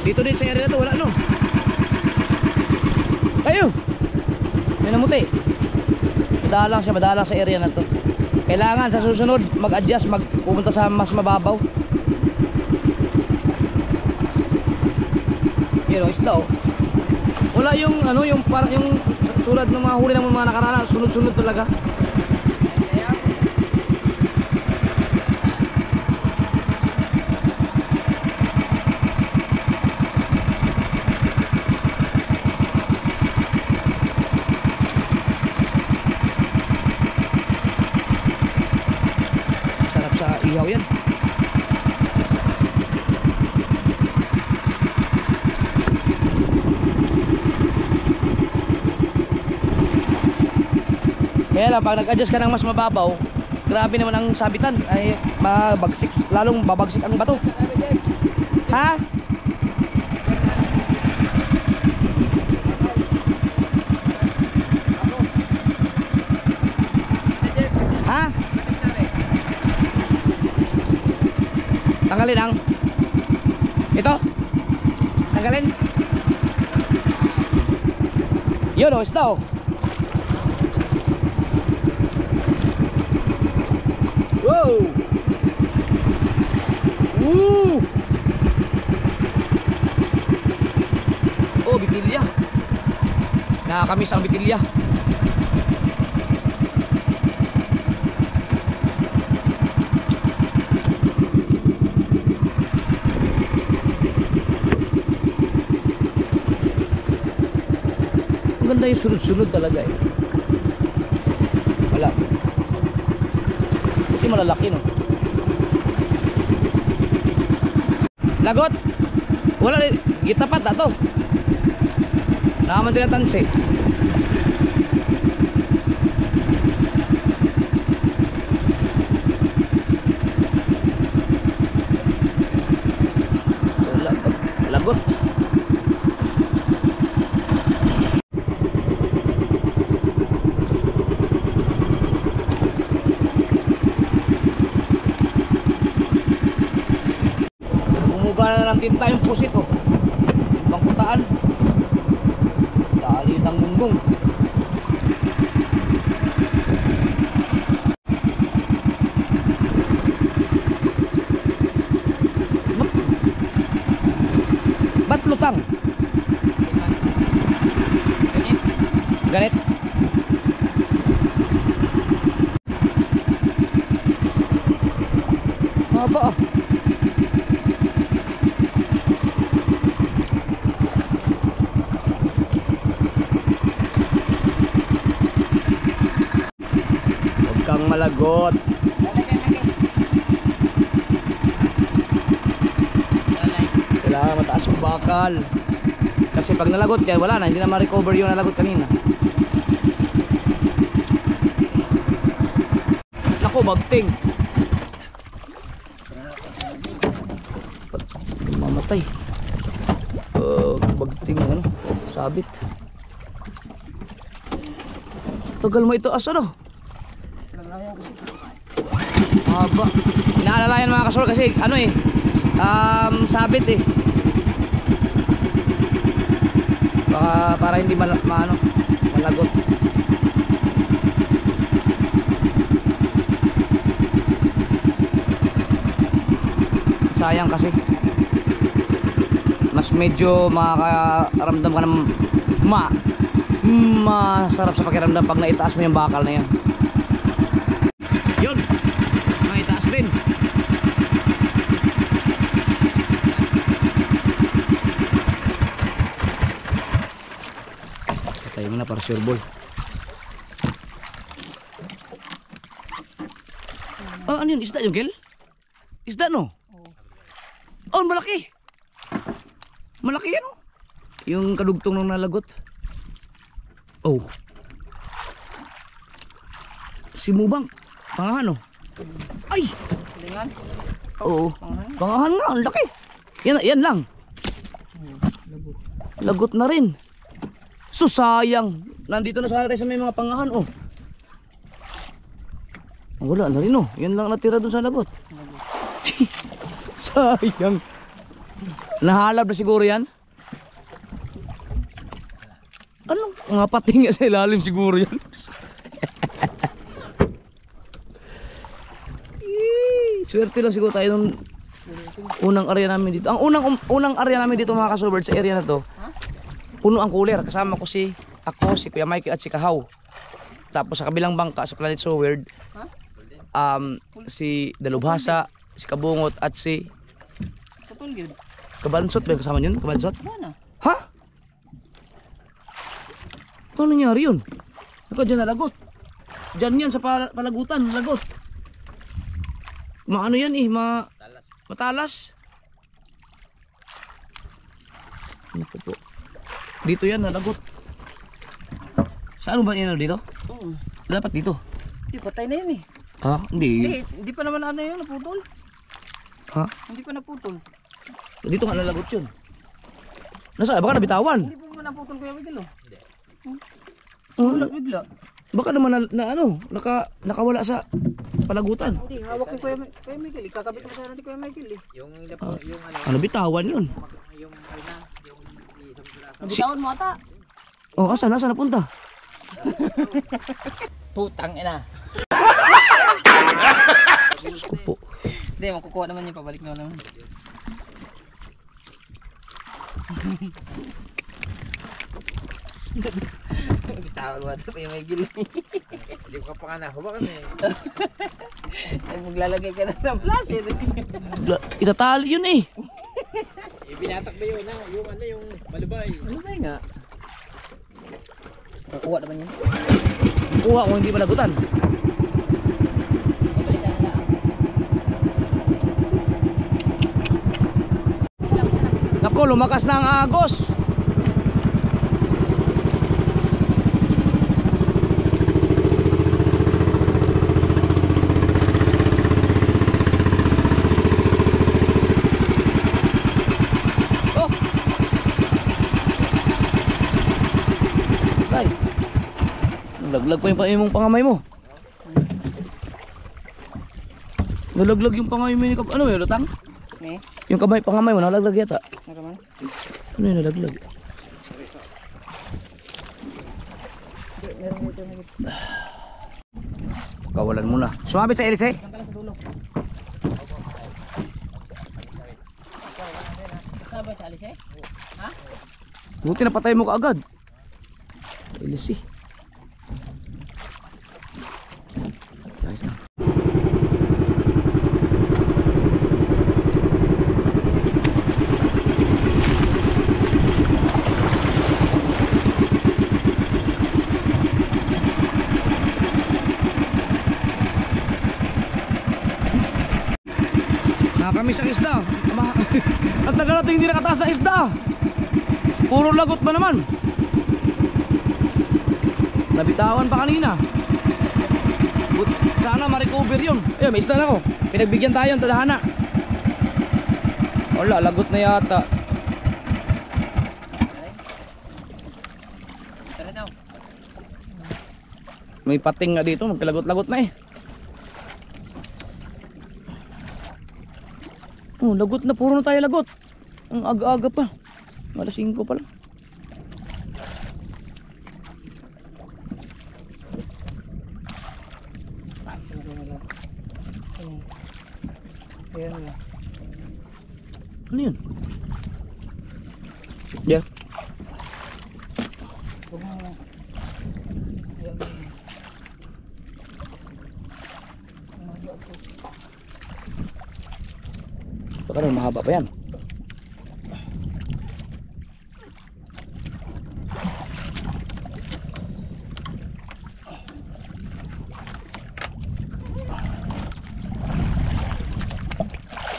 Dito din sa area na to, wala no? Ayo! May namuti. Madalang sa area na to. Kailangan sa susunod mag-adjust, pumunta sa mas mababaw. Yun o, isda o. Wala yung ano, yung parang yung sulad ng mga huli ng mga nakaraan, sunod-sunod talaga. Sarap sa ihaw yan. Kaya lang, pag nag-adjust ka ng mas mababaw, grabe naman ang sabitan. Ay, mabagsik, lalong babagsik ang bato. Ha? Tanggalin ang ito. Tanggalin. Yun o, isda o. Wow. Woo. Oh, bitilya. Nakakamiss ang bitilya. Maganda yung sunod-sunod talaga eh. Wala. Ito yung malalaki no. Lagot. Wala rin. Gitapat na to. Nakaman din na tansi. Lagot. Na ng tinta yung pusit oh. Bangkutaan. Dali ng gunggong. Ba't lutang? Ganit. Haba ah. Malagot. Kailangan mataas yung bakal. Kasi pag nalagot yan, wala na. Hindi na ma-recover yung nalagot kanina. Naku, bagting. Mamatay. Bagting ano, sabit. Tagal mo ito aso no? Haba. Inaalalayan mga kasol kasi ano eh sabit eh. Baka para hindi malagot. Sayang kasi. Mas medyo makakaramdam ka ng masarap sa pakiramdam pag naitaas mo yung bakal na yan. Yun, maitaas din. Patay mo na para sure ball. Ano yun? Isda yun, Gil? Isda no? Oh, malaki. Malaki yan oh. Yung kadugtong nung nalagot. Oh. Si Mubang. Pangahan oh. Ay! Lingan? Oo. Pangahan nga, ang laki. Yan lang. Lagot na rin. So sayang. Nandito na sana tayo sa may mga pangahan oh. Wala na rin oh. Yan lang natira dun sa lagot. Sayang. Nahalab na siguro yan. Anong mga pating sa ilalim siguro yan. Swerte lang siguro tayo nung unang area namin dito. Ang unang area namin dito mga kasobird sa area na to. Puno ang cooler. Kasama ko si Kuya Michael at si Kahaw. Tapos sa kabilang bangka sa Planet So Weird, si Dalubhasa, si Kabungot at si Kabansot. Ba kasama yun? Kabansot? Ha? Paano nangyari yun? Ako dyan nalagot. Dyan yan sa palagutan, nalagot. Maano yan eh, matalas. Ano po? Dito yan, nalagot. Saan ba yan dito? Oo. Dapat dito. Hindi, patay na yun eh. Ha? Hindi. Hindi pa naman ano yun, naputol. Ha? Hindi pa naputol. Dito nga nalagot yun. Nasa, baka nabitawan. Hindi pa naputol Kuya Miguel oh. Hindi. Bigla. Baka naman nakawala sa palagutan. Hindi, hawak ni Kuya Miguel. Ikakabit mo sana ni Kuya Miguel eh. Yung ano, Ano bitawan yun? yung arena, yung isang piraso. Bitawan mo ata. Oh, asan napunta? Putang ina. Opo. Hindi, makukuha naman yung pabalik na naman. Bitawan mo ata Kuya Miguel. Hindi ko pa nga nahawakan eh. Ay, maglalagay ka na ng flash eh. Itatali yun eh. Binatak ba yun yung ano yung malubay. Ano ba nga? Kukuha naman yun. Kuha kung hindi palagutan. Pabalikan na lang. Nako, lumakas na ang agos. Tay, nalaglag pa yung pangamay mo. Nalaglag yung pangamay mo ni ano yun, lutang? Ne? Yung pangamay mo nalaglag yata. Nakaman? Ano yung nalaglag? Kawalan mo na. Sumabit sa ilis eh. Diyan ka lang sa dulo. Sabay sa alis eh? Ha? Buti napatay mo kaagad. Ilis eh. Ayos na. Kami sa isda. Ang tagal natin hindi nakataas sa isda. Puro lagot ba naman? Nabitawan pa kanina. Sana ma-recover yun. Ayun, may isda na ako. Pinagbigyan tayo ng tadhana. Wala, lagot na yata. Tara daw. May pating nga dito, magkalagot-lagot na eh. Oh, lagot na, puro na tayo lagot. Ang aga-aga pa. Alas 5 pa lang. Ayan na. Ano yun? Yeah. Huwag mo na. Ayan na. Baka naman mahaba pa yan.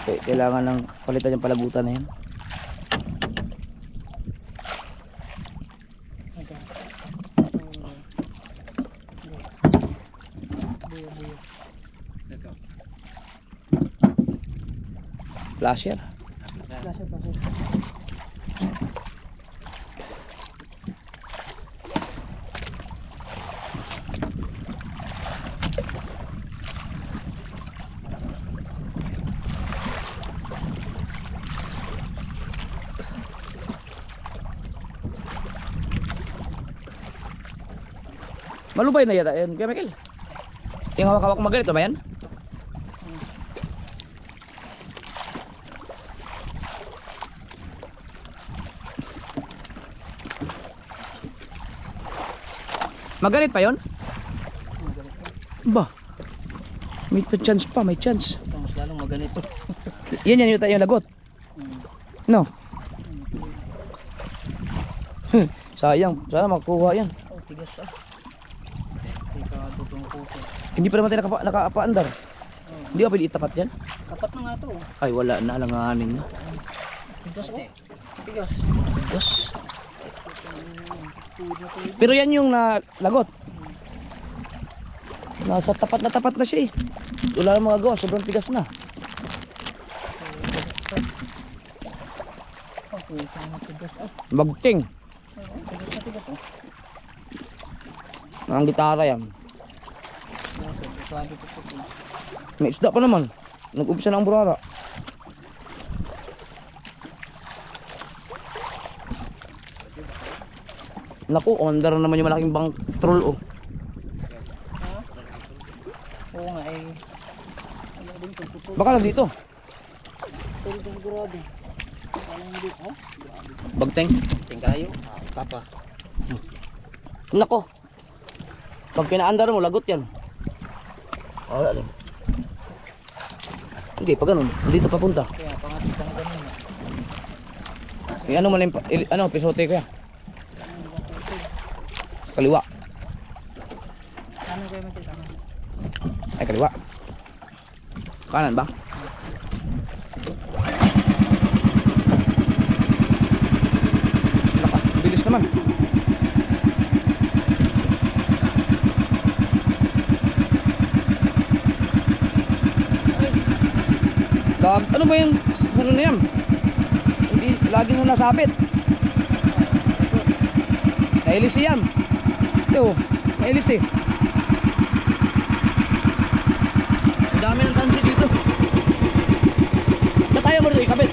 Okay, kailangan ng palitan yung palagutan na yan. Flasher. Malubay na yata yan, Kuya Michael. Yung hawak-hawak mo ganito ba yan? Magalit pa yon? Ba? May chance pa, may chance. Mas lalong maganito. Yan yung lagot. No? Sayang, sana makuha yan. Oh, tigas ah. Delikado itong puso. Hindi pa naman tayo nakapaandar. Hindi ka pwede itapat yan? Kapat na nga ito. Ay wala na, alanganin na. Tigas oh. Tigas. Diyos. Pero yan yung lagot. Nasa tapat na siya eh. Wala na magagawa, sobrang tigas na. Tigas ah. Bagting. Tigas na tigas ah. Ang gitara yan. Sabi ko po. May isda pa naman. Nag-umpisa na ang burara. Naku, ondar naman yung malaking bang troll oh. Oo nga eh. Ano din po tutulog. Baka lang dito. Tulog ng sigurado. Parang hindi. Oh? Bagteng. Tingkayo. Papa. Nako. Pag pinaandar mo, lagot yan. Wala din. Hindi, pag ganun. Dito papunta. Kaya pangatis ka na ganun. Ano mo lang, ano, pisote ko yan. Sa kaliwa. Ano kayo makita mo? Ay, kaliwa. Kanan ba? Naka, bilis naman. Ano ba yung ano na yan? Hindi, lagi mo nasabit. Nailis yan. Ito, nailis eh. Ang dami ng tansi dito. Ba't ayaw mo rin ikabit?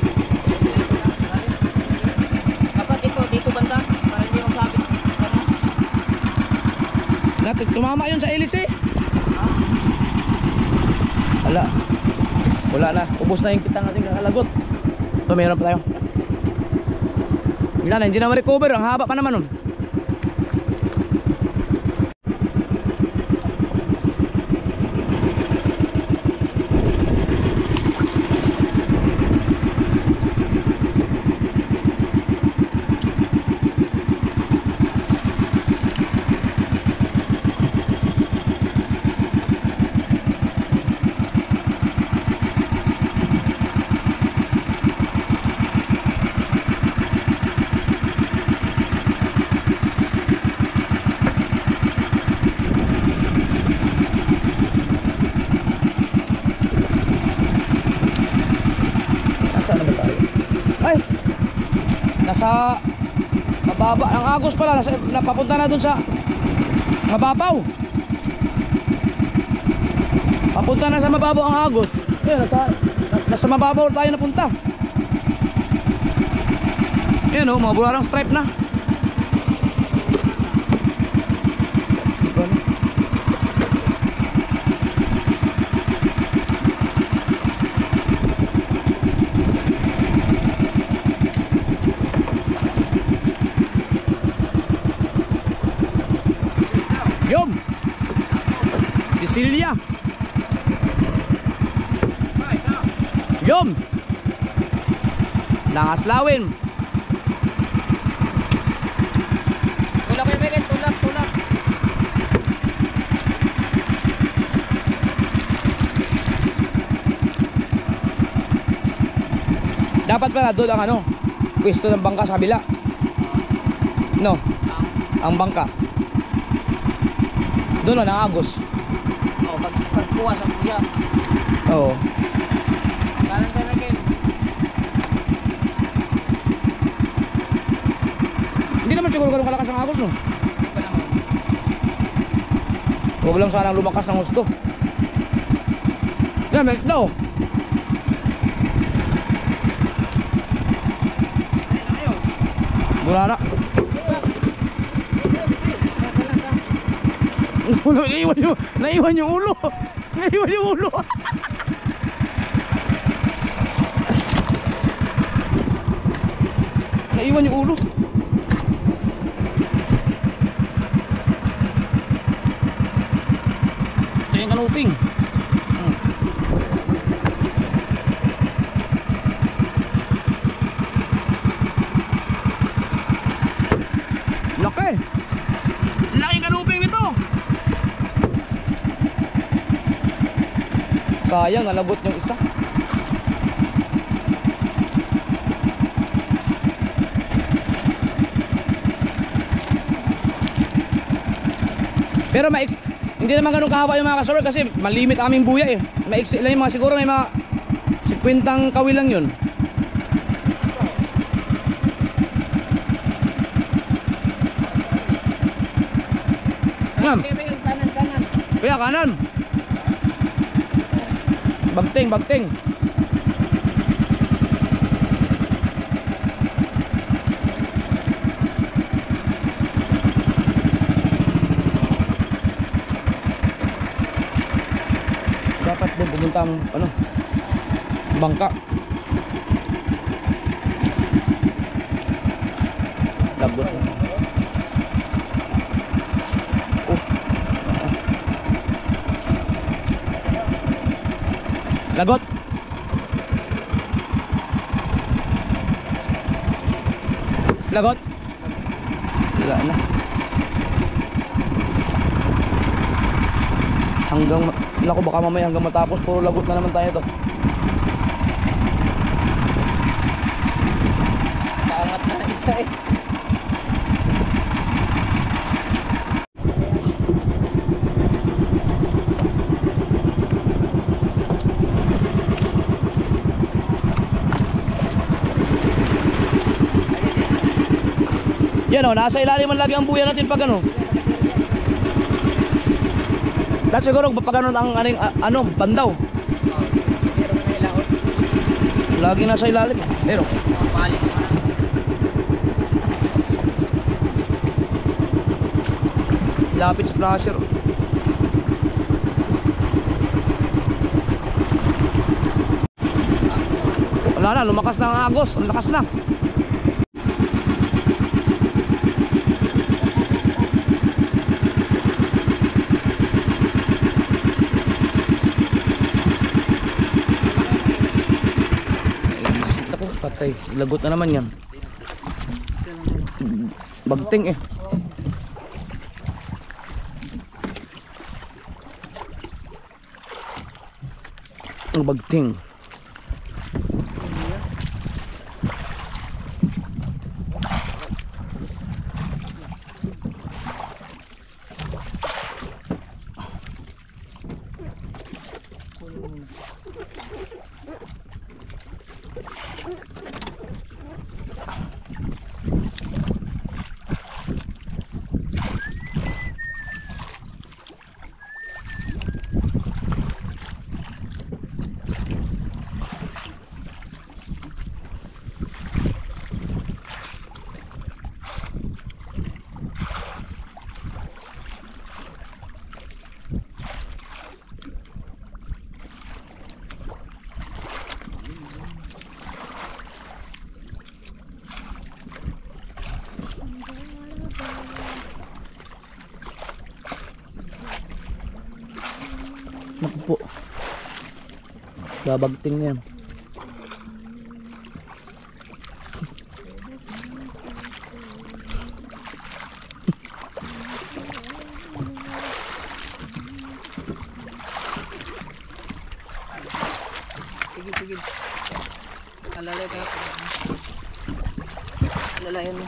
Dapat dito banda. Para hindi magsabit. Natin, tumama yun sa ilis eh. Wala na, ubos na yung kitang ating kakalagot. Ito, mayroon pa tayo. Wala na, hindi na ma-recover. Ang haba pa naman nun. Nasa mababa ang agos pala, napapunta na dun sa mababaw. Papunta na sa mababaw ang agos. Ayan, nasa mababaw tayo napunta. Ayan o, mga bularang stripe na. Yum! Cecilia! Yum! Nangaslawin! Tulak kayo Miguel, tulak. Dapat pala doon ang ano, pwesto ng bangka sa kabila. No, ang bangka. Doon ang agos. Oh, pagkuha sa kuya. Oo. Kanan kayo Miguel. Hindi naman siguro ganun kalakas ang agos, no? Hindi pa naman. Huwag lang sanang lumakas ng gusto. Yan, meron daw. Burara. Ulo, naiwan yung ulo. Naiwan yung ulo. Naiwan yung ulo. Ito yung kanuping. Laki. Laking kanuping nito. Sayang, nalabot yung isa. Pero hindi naman ganun kahaba yung mga kasawer kasi malimit aming buya eh. Maiksi lang yung mga, siguro may mga 50 kawil lang yun. Ma'am, Okay Miguel, kanan. kaya kanan. Bagting, bagting. Dapat din pumunta ang ano, bangka. Lagot. Oh. Lagot. Lagot. Wala na. Naku, baka mamaya hanggang matapos puro lagot na naman tayo to. Kaangat na isa eh. Yan o, nasa ilalim man lagi ang buya natin pag ano. Dahil siguro pag ano ang ano, bandaw. Meron na ilaot. Lagi nasa ilalim. Pero Mga palis mo na. lapit sa flasher. Wala na, lumakas na ang agos. Ang lakas na. Ako, patay. Lagot na naman yan. Bagting eh. Ang bagting. Naku po. Babagting yan. Sige, sige. Alalay ka. Alalayan mo.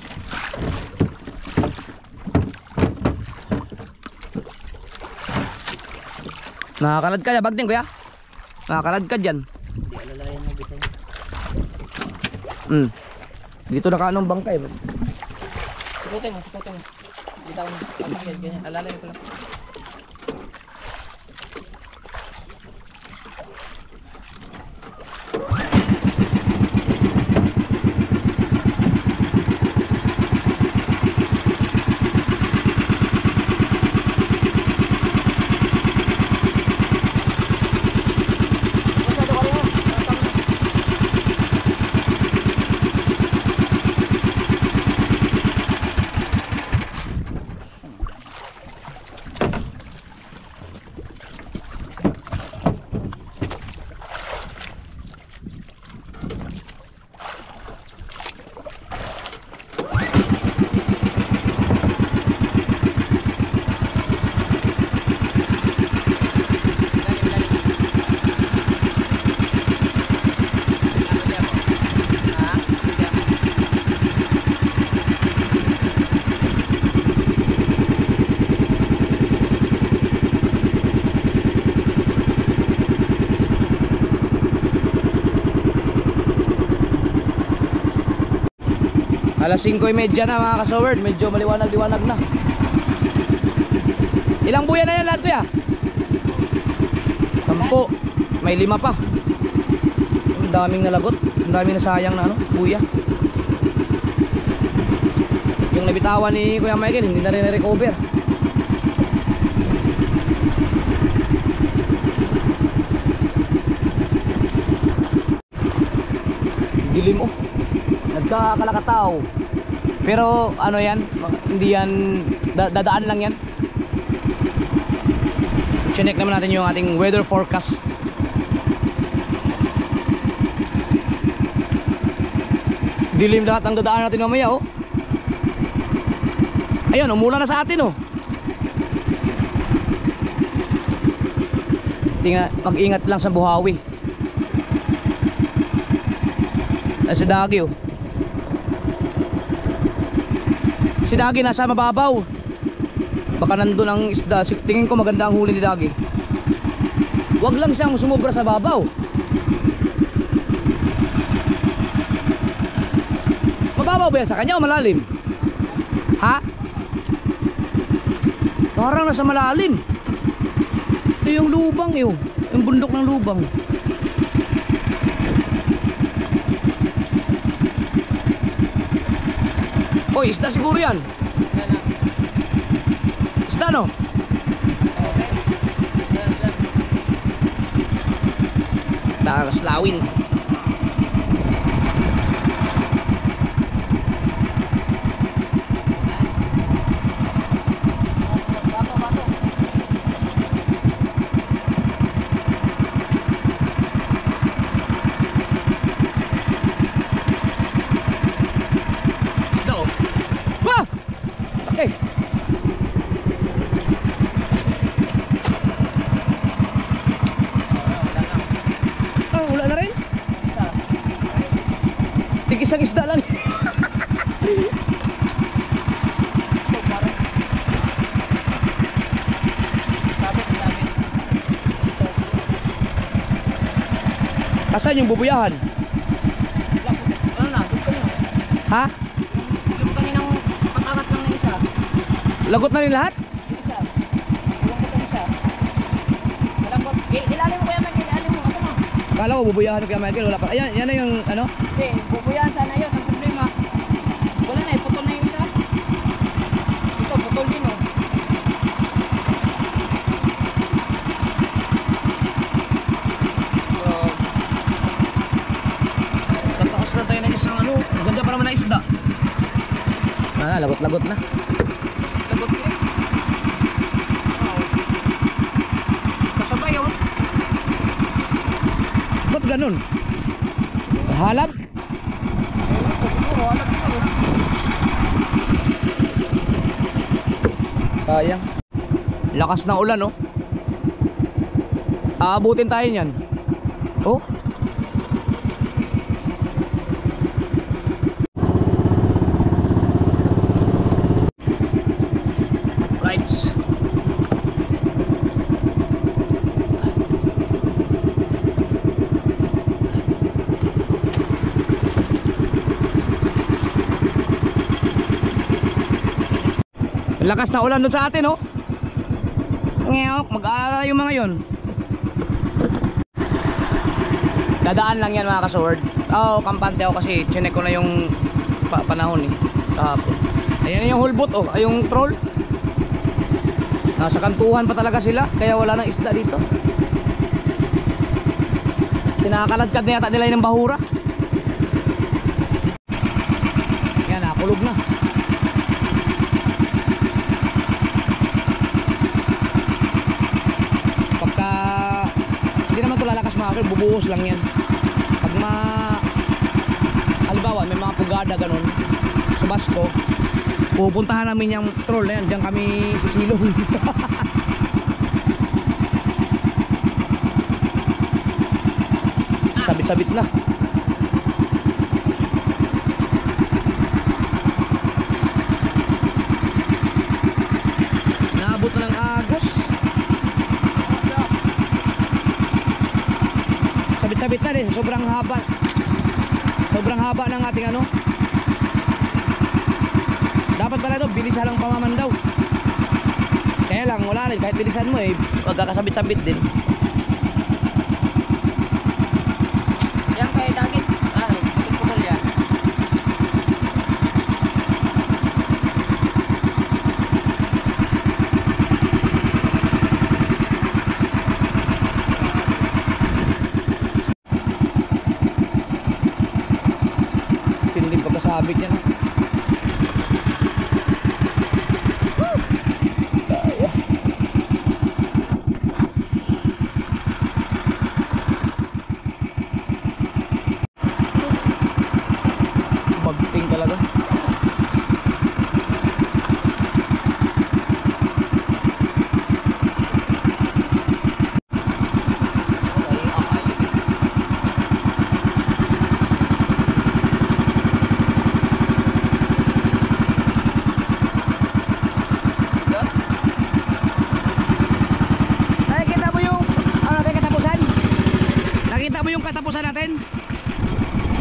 Nakakalad ka dyan, bagting kuya. Nakakalad ka dyan. Hindi, alalayan mo dito. Dito nakaanong bangkay. Sikutin mo, sikutin mo. Bitaw mo. Pagkakit, ganyan. Alalayan ko lang. Alas 5:30 na mga kasowerd. Medyo maliwanag-liwanag na. Ilang buya na yan lahat kuya? 10. may 5 pa. Ang daming nalagot. Ang daming nasayang na ano, kuya. Yung nabitawan ni Kuya Michael, hindi na rin na-recover. Dilim oh. Nagkakalakataw. Pero ano yan, hindi yan, dadaan lang yan. Check naman natin yung ating weather forecast. Dilim lahat ang dadaan natin mamaya oh. Ayun, umulan na sa atin oh. Tingnan, mag-ingat lang sa buhawi. Si Dagi oh. Si Dagi nasa mababaw. Baka nandun ang isda. Tingin ko maganda ang huli ni Dagi. Wag lang siyang sumubra sa babaw. Mababaw ba yan sa kanya o malalim? Ha? Parang nasa malalim. Ito yung lubang yun. Yung bundok ng lubang. Oy, isda siguro yan. Isda no? Nakaslawin. Isang isda lang. Asan yung bubuyahan? Ano na? Ha? Yung kaninang patakat lang ng isa. Lagot na rin lahat? Isa. Lagot ang isa. Malambot. Ilalim mo kaya man. Ilalim mo. Ako mo. Kala ko bubuyahan kaya Michael. Wala pa. Ayan, yan na yung ano? Hindi. Bubuyan sana yun. Ang problema. Wala na eh. Putol na yung isa. Ito. Putol din oh. Tataas na tayo ng isang ano. Ganda pa naman na isda. Lagot-lagot na. Lagot ko. Wow. Kasabay oh. Ba't ganun? Halab? Siguro. Alam ko. Sayang. Lakas ng ulan oh. Aabutin tayo niyan. Oh. Right. Lakas na ulan doon sa atin oh. Ngayok, mag-aalala yung mga yon. Dadaan lang yan mga kasword. Kampante ako kasi chinek ko na yung panahon eh. Kahapon. Ayan yung hulbot oh, ay yung troll. Nasa kantuhan pa talaga sila, kaya wala nang isda dito. Kinakaladkad na yata nila yun ng bahura. Yan, nakulog na. Hindi naman ito lalakas mga kasword, bubuhos lang yan. Pag halimbawa may mga pugada ganun sa Basco, pupuntahan namin yung troll na yan. Diyan kami sisilong. Sabit-sabit na. Naabot na ng Agos. Sabit-sabit na din. Sobrang haba. Sobrang haba ng ating ano. Dapat pala ito, bilisan lang pamaman daw. Kaya lang, wala rin. Kahit bilisan mo eh, magkakasabit-sabit din. sabit yan. Bagting talaga. Nakikita mo yung natin katapusan? Nakita mo yung katapusan natin?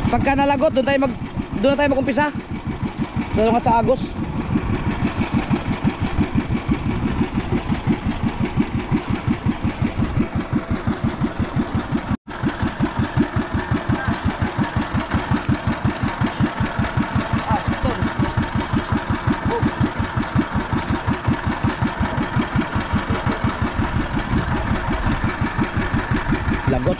Pagka nalagot, doon na tayo mag-umpisa. Doon nga sa Agos. Lagot.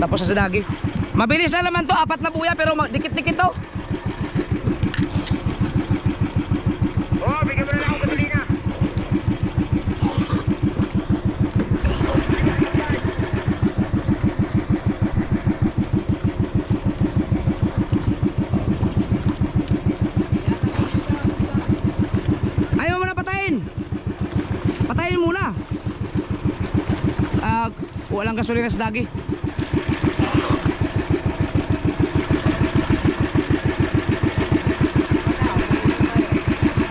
Tapos sa sinagi. Mabilis lang naman to, 4 na buya pero dikit-dikit to. Oh, bigyan mo na lang ako gasolina. Ayaw mo na patayin. Patayin muna. Walang gasolina sa dagi.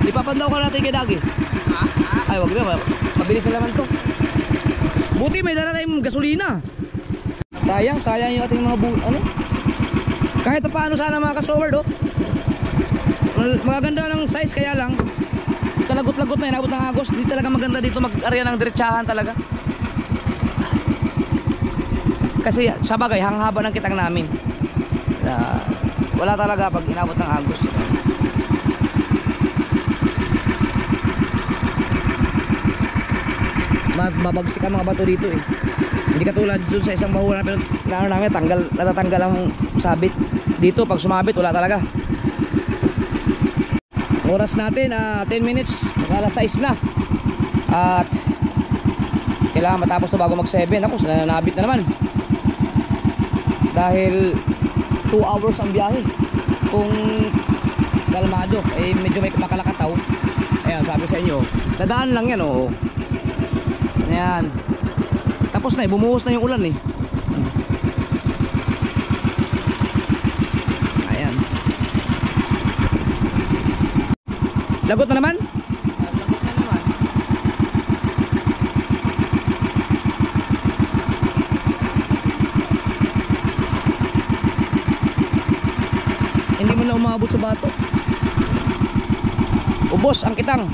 Ipapandaw ka natin kay dagi. Ay, wag na. Mabilis na naman to. Buti may dala tayong gasolina. Sayang yung ating mga kahit pa paano sana mga ka-sower do. Magaganda ng size, kaya lang kalagot-lagot na inabot ng Agos. Di talaga maganda dito mag-area ng diretsahan talaga. Kasi sa bagay, hanghaba ng kitang namin. Wala talaga pag inabot ng Agos. Babagsik ang mga bato dito eh. Hindi katulad dun sa isang bahuran na namin, natatanggal ang sabit. Dito pag sumabit, wala talaga. Oras natin 10 minutes, alas 6 na. At kailangan matapos to bago mag 7. Ako, nanabit na naman. Dahil 2 hours ang biyahe. Kung kalmado, medyo may makalakataw. Ayan, sabi sa inyo, dadaan lang yan, oo. Ayan. Tapos na bumuhos na yung ulan eh. Ayan. Lagot na naman? Hindi mo na umabot sa bato. Ubos ang kitang.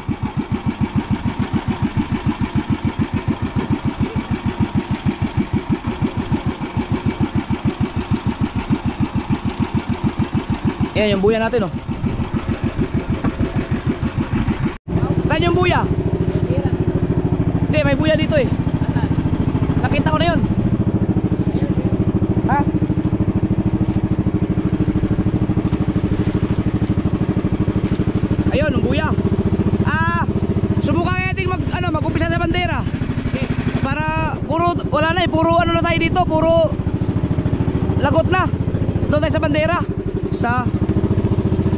Ayan yung buya natin oh. Saan yung buya? Hindi, may buya dito eh. Nakita ko na yun. Ha? Ayun, ang buya. Subukan natin mag-umpisa sa bandera. Para wala na eh, puro na tayo dito, puro lagot na. Doon tayo sa bandera. Sa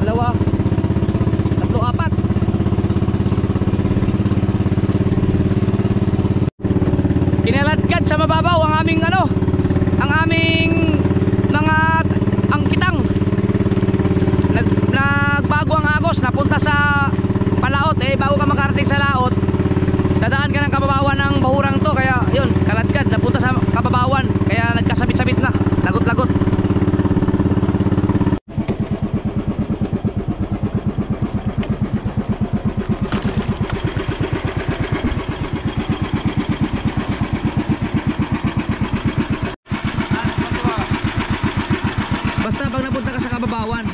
2, 3, 4. Kinaladkad sa mababaw ang aming ang kitang. Nagbago ang Agos, napunta sa Palaot. Bago ka makarating sa Laot, dadaan ka ng kababawan ng bahurang to. Kaya yun, kaladkad, napunta sa kababawan. Kaya nagkasabit-sabit na, lagot-lagot. Basta pag napunta ka sa kababawan,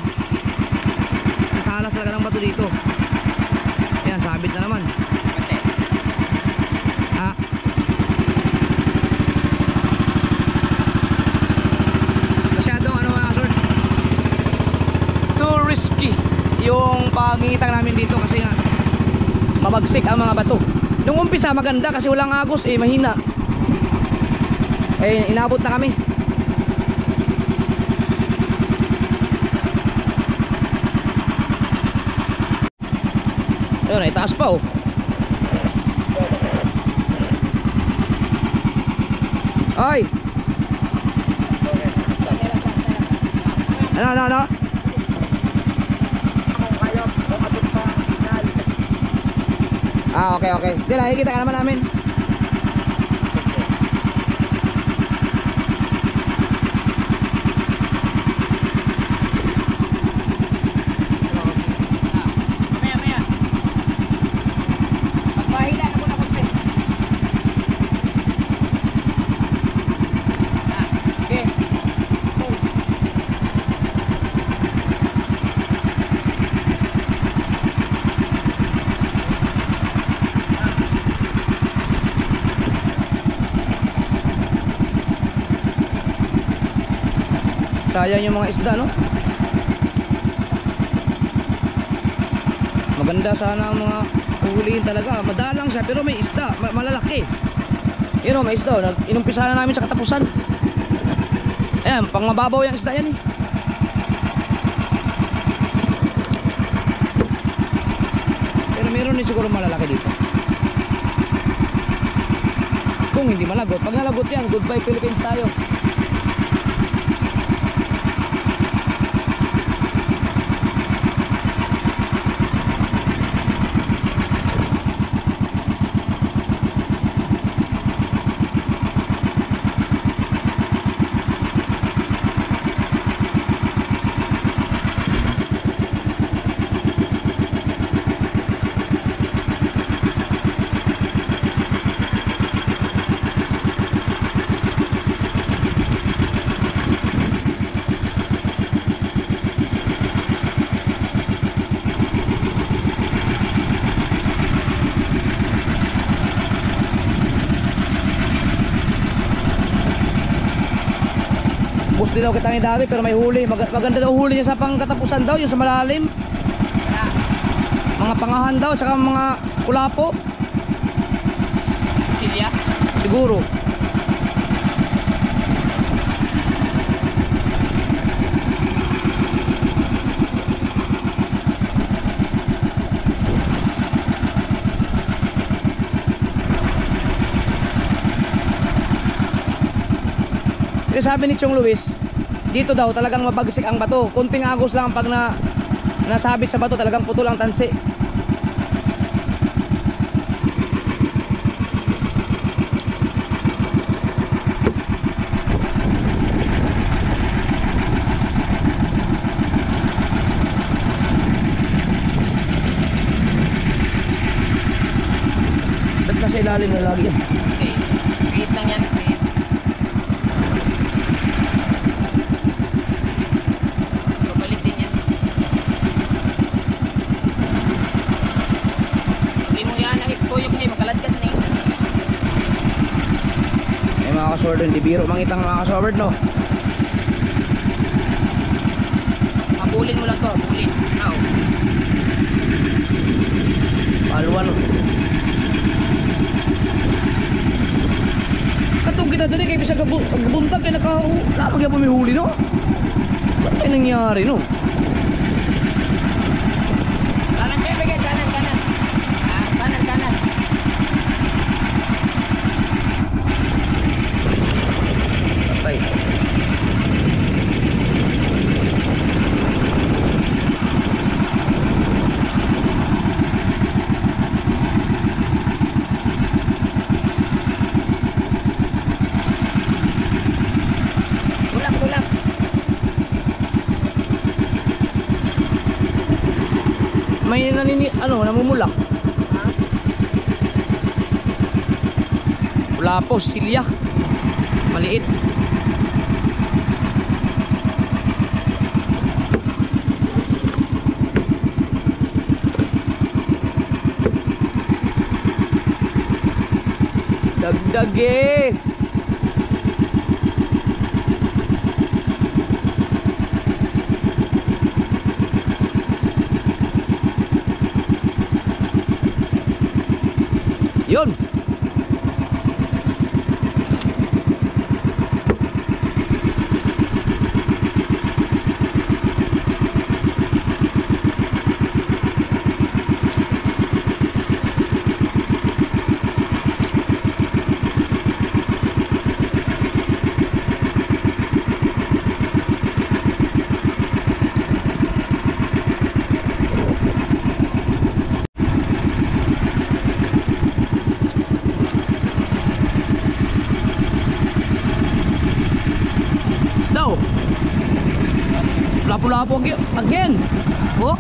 sabit na naman. Kasi, Ha? Masyadong ano mga sir, too risky yung pangingitang namin dito kasi nga mabagsik ang mga bato. Nung umpisa maganda kasi walang agos mahina. Inabot na kami. Ayun, itaas pa oh. Ay! Ano? Okay. Hindi, nakikita ka naman namin. maya. Pagpahila na ko na konti. Okay. Sayang yung mga isda, no? Maganda sana ang mga uhulihin talaga. Madalang siya pero may isda, malalaki. Yun o, may isda. Inumpisa na namin sa katapusan. Ayan, pang mababaw yung isda yan eh. Pero meron din siguro malalaki dito. Kung hindi malagot. Pag nalagot yan, goodbye Philippines tayo. Di daw kita ngidali pero may huli. Maganda daw huli niya sa pangkatapusan daw, yung sa malalim. Mga pangahan daw, tsaka mga kulapo. Silya. Siguro. Kasi sabi ni Chong Luis, dito daw talagang mabagsik ang bato. Kunting agos lang pag nasabit sa bato, talagang putol ang tansi. Ba't nasa ilalim na lagi yan? Okay. Wait lang yan. Wait. Babalik din yan. Hindi mo yan. Tuyok niya. Makaladkad na eh. Ay mga kasword, hindi biro mangitang mga kasword, no? Habulin mo lang to. Habulin. Ow. Palwan. Katong kita dali kay bisa gabuntag kay napag yung pumihuli, no? Ba't kayo nangyari, no? Kanan kayo bigay. Kanan. Kanan. Patay. Tulak. May namumulak. Wala po, silya. Maliit. Dagdag eh. Yun. Snow. Lapo-lapo again. Oh.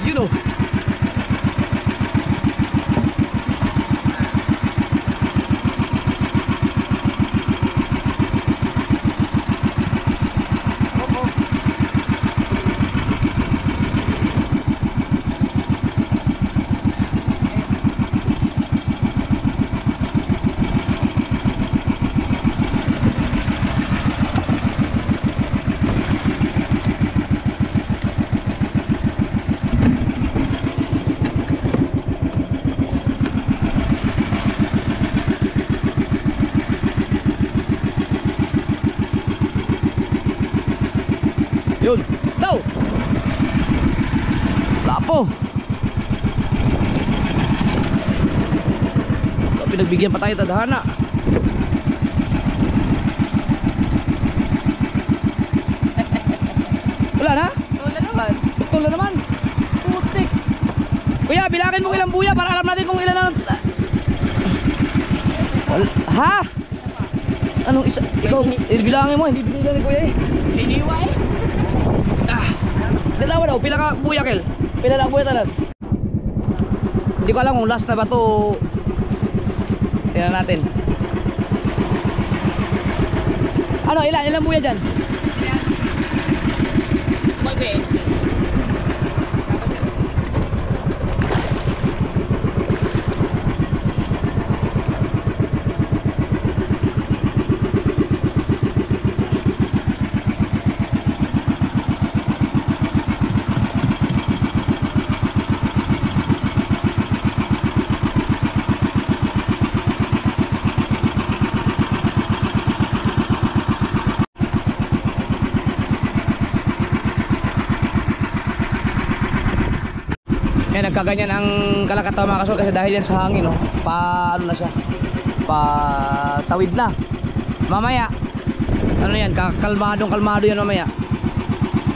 You know. Yun, snow. Lapo. Pinagbigyan pa tayo tadhana. Wala na? Wala naman. Betul na naman. Putik. Kuya, bilangin mo ilang buya para alam natin kung ilan na. Ha? Anong isa? Ikaw, bilangin mo, hindi binigyan ni Kuya eh. Liniwa eh. Dalawa daw, pila ka buya, Kel? Pila lang buya tanan? Hindi ko alam kung last na ba to. Tingnan natin. Ano, ilan buya dyan? Mag-bet. Kaya nagkaganyan ang Kalakataw mga kasol kasi dahil yan sa hangin, no? Ano na siya? Tawid na. Mamaya, ano yan? Kalmado yan mamaya.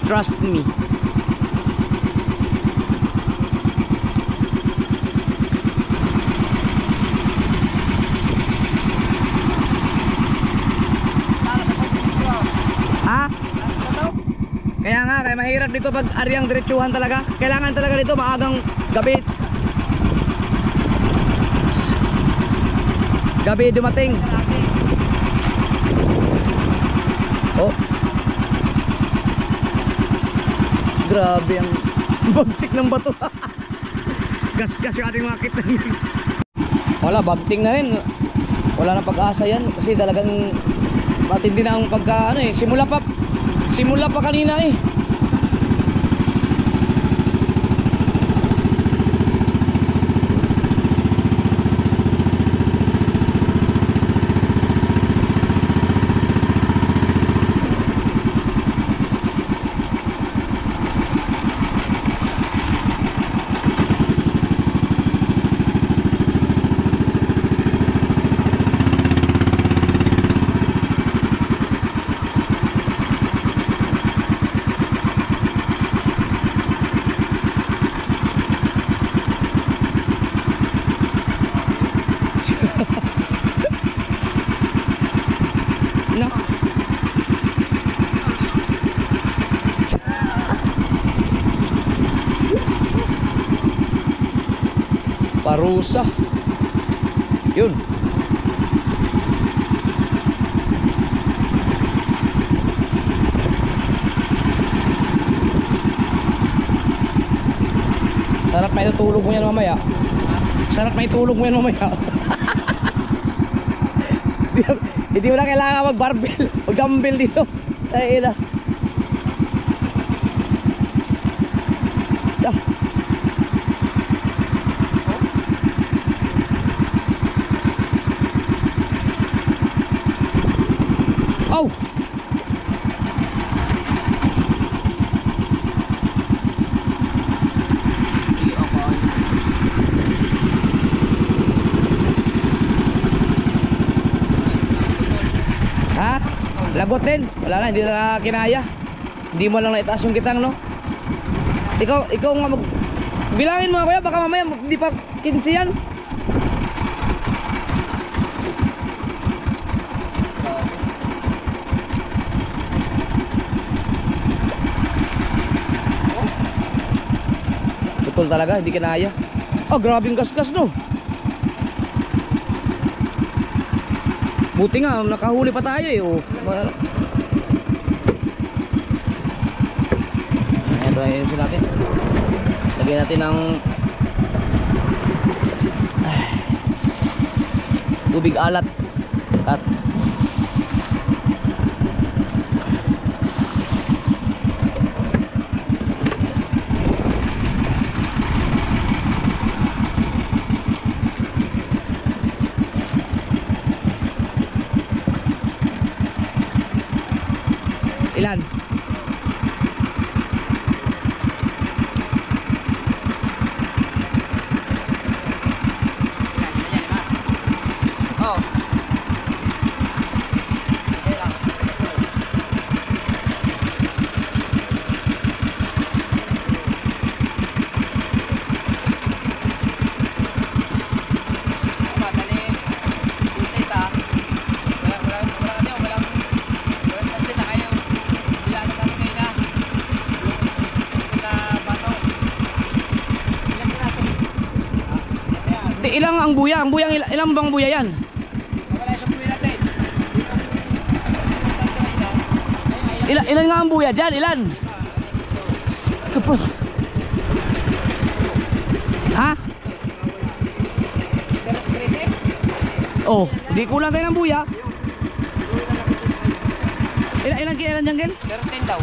Trust me. Ha? Kaya nga, kaya mahirap dito pag aryang diretsuhan talaga. Kailangan talaga dito maagang gabi. Gabi dumating. Oh. Grabe ang bagsik ng bato. Gas-gas yung ating makit. Wala, bagting na rin. Wala na pag-asa yan kasi talagang matindi na ang pagka ano eh. Simula pa kanina eh. Parusa. Yun. Sarap may tutulog mo yan mamaya. Sarap may tulog mo yan mamaya. Hindi mo na kailangan mag-barbell, mag-dumbbell dito. Ay, na. Oh. Ha? Lagot din. Wala na, hindi na kinaya. Hindi mo lang naitaas yung kitang, no? Ikaw nga bilangin mo nga kuya, baka mamaya hindi pa 15 yan. Putol talaga, hindi kinaya. Oh, grabe yung gas-gas, no? Buti nga, nakahuli pa tayo eh. Oh. Ito ayusin natin. Lagyan natin ng tubig alat at ilan? Oh. Ilang ang buya? Ang buyang ilang bang buya yan? Ilan nga ang buya dyan? Ilan? Kapos. Ha? Oh, hindi kulang tayo ng buya. Ilan dyan, Gel? 13 daw.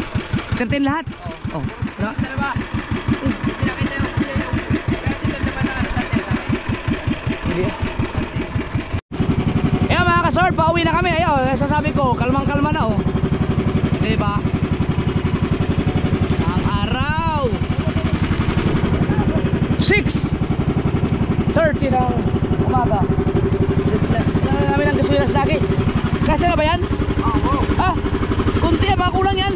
13 lahat? Oh. Na? Dalawa. Pinakita yung kuya yung. Pero dito naman na Kaya mga kasort, pauwi na kami. Ayaw, sasabi ko, kalmang-kalma na oh. Diba? Ang araw 6:30 ng umaga. Kailangan namin ng gasulinas lagi. Kasi na ba yan? Ah, kunti, baka kulang yan.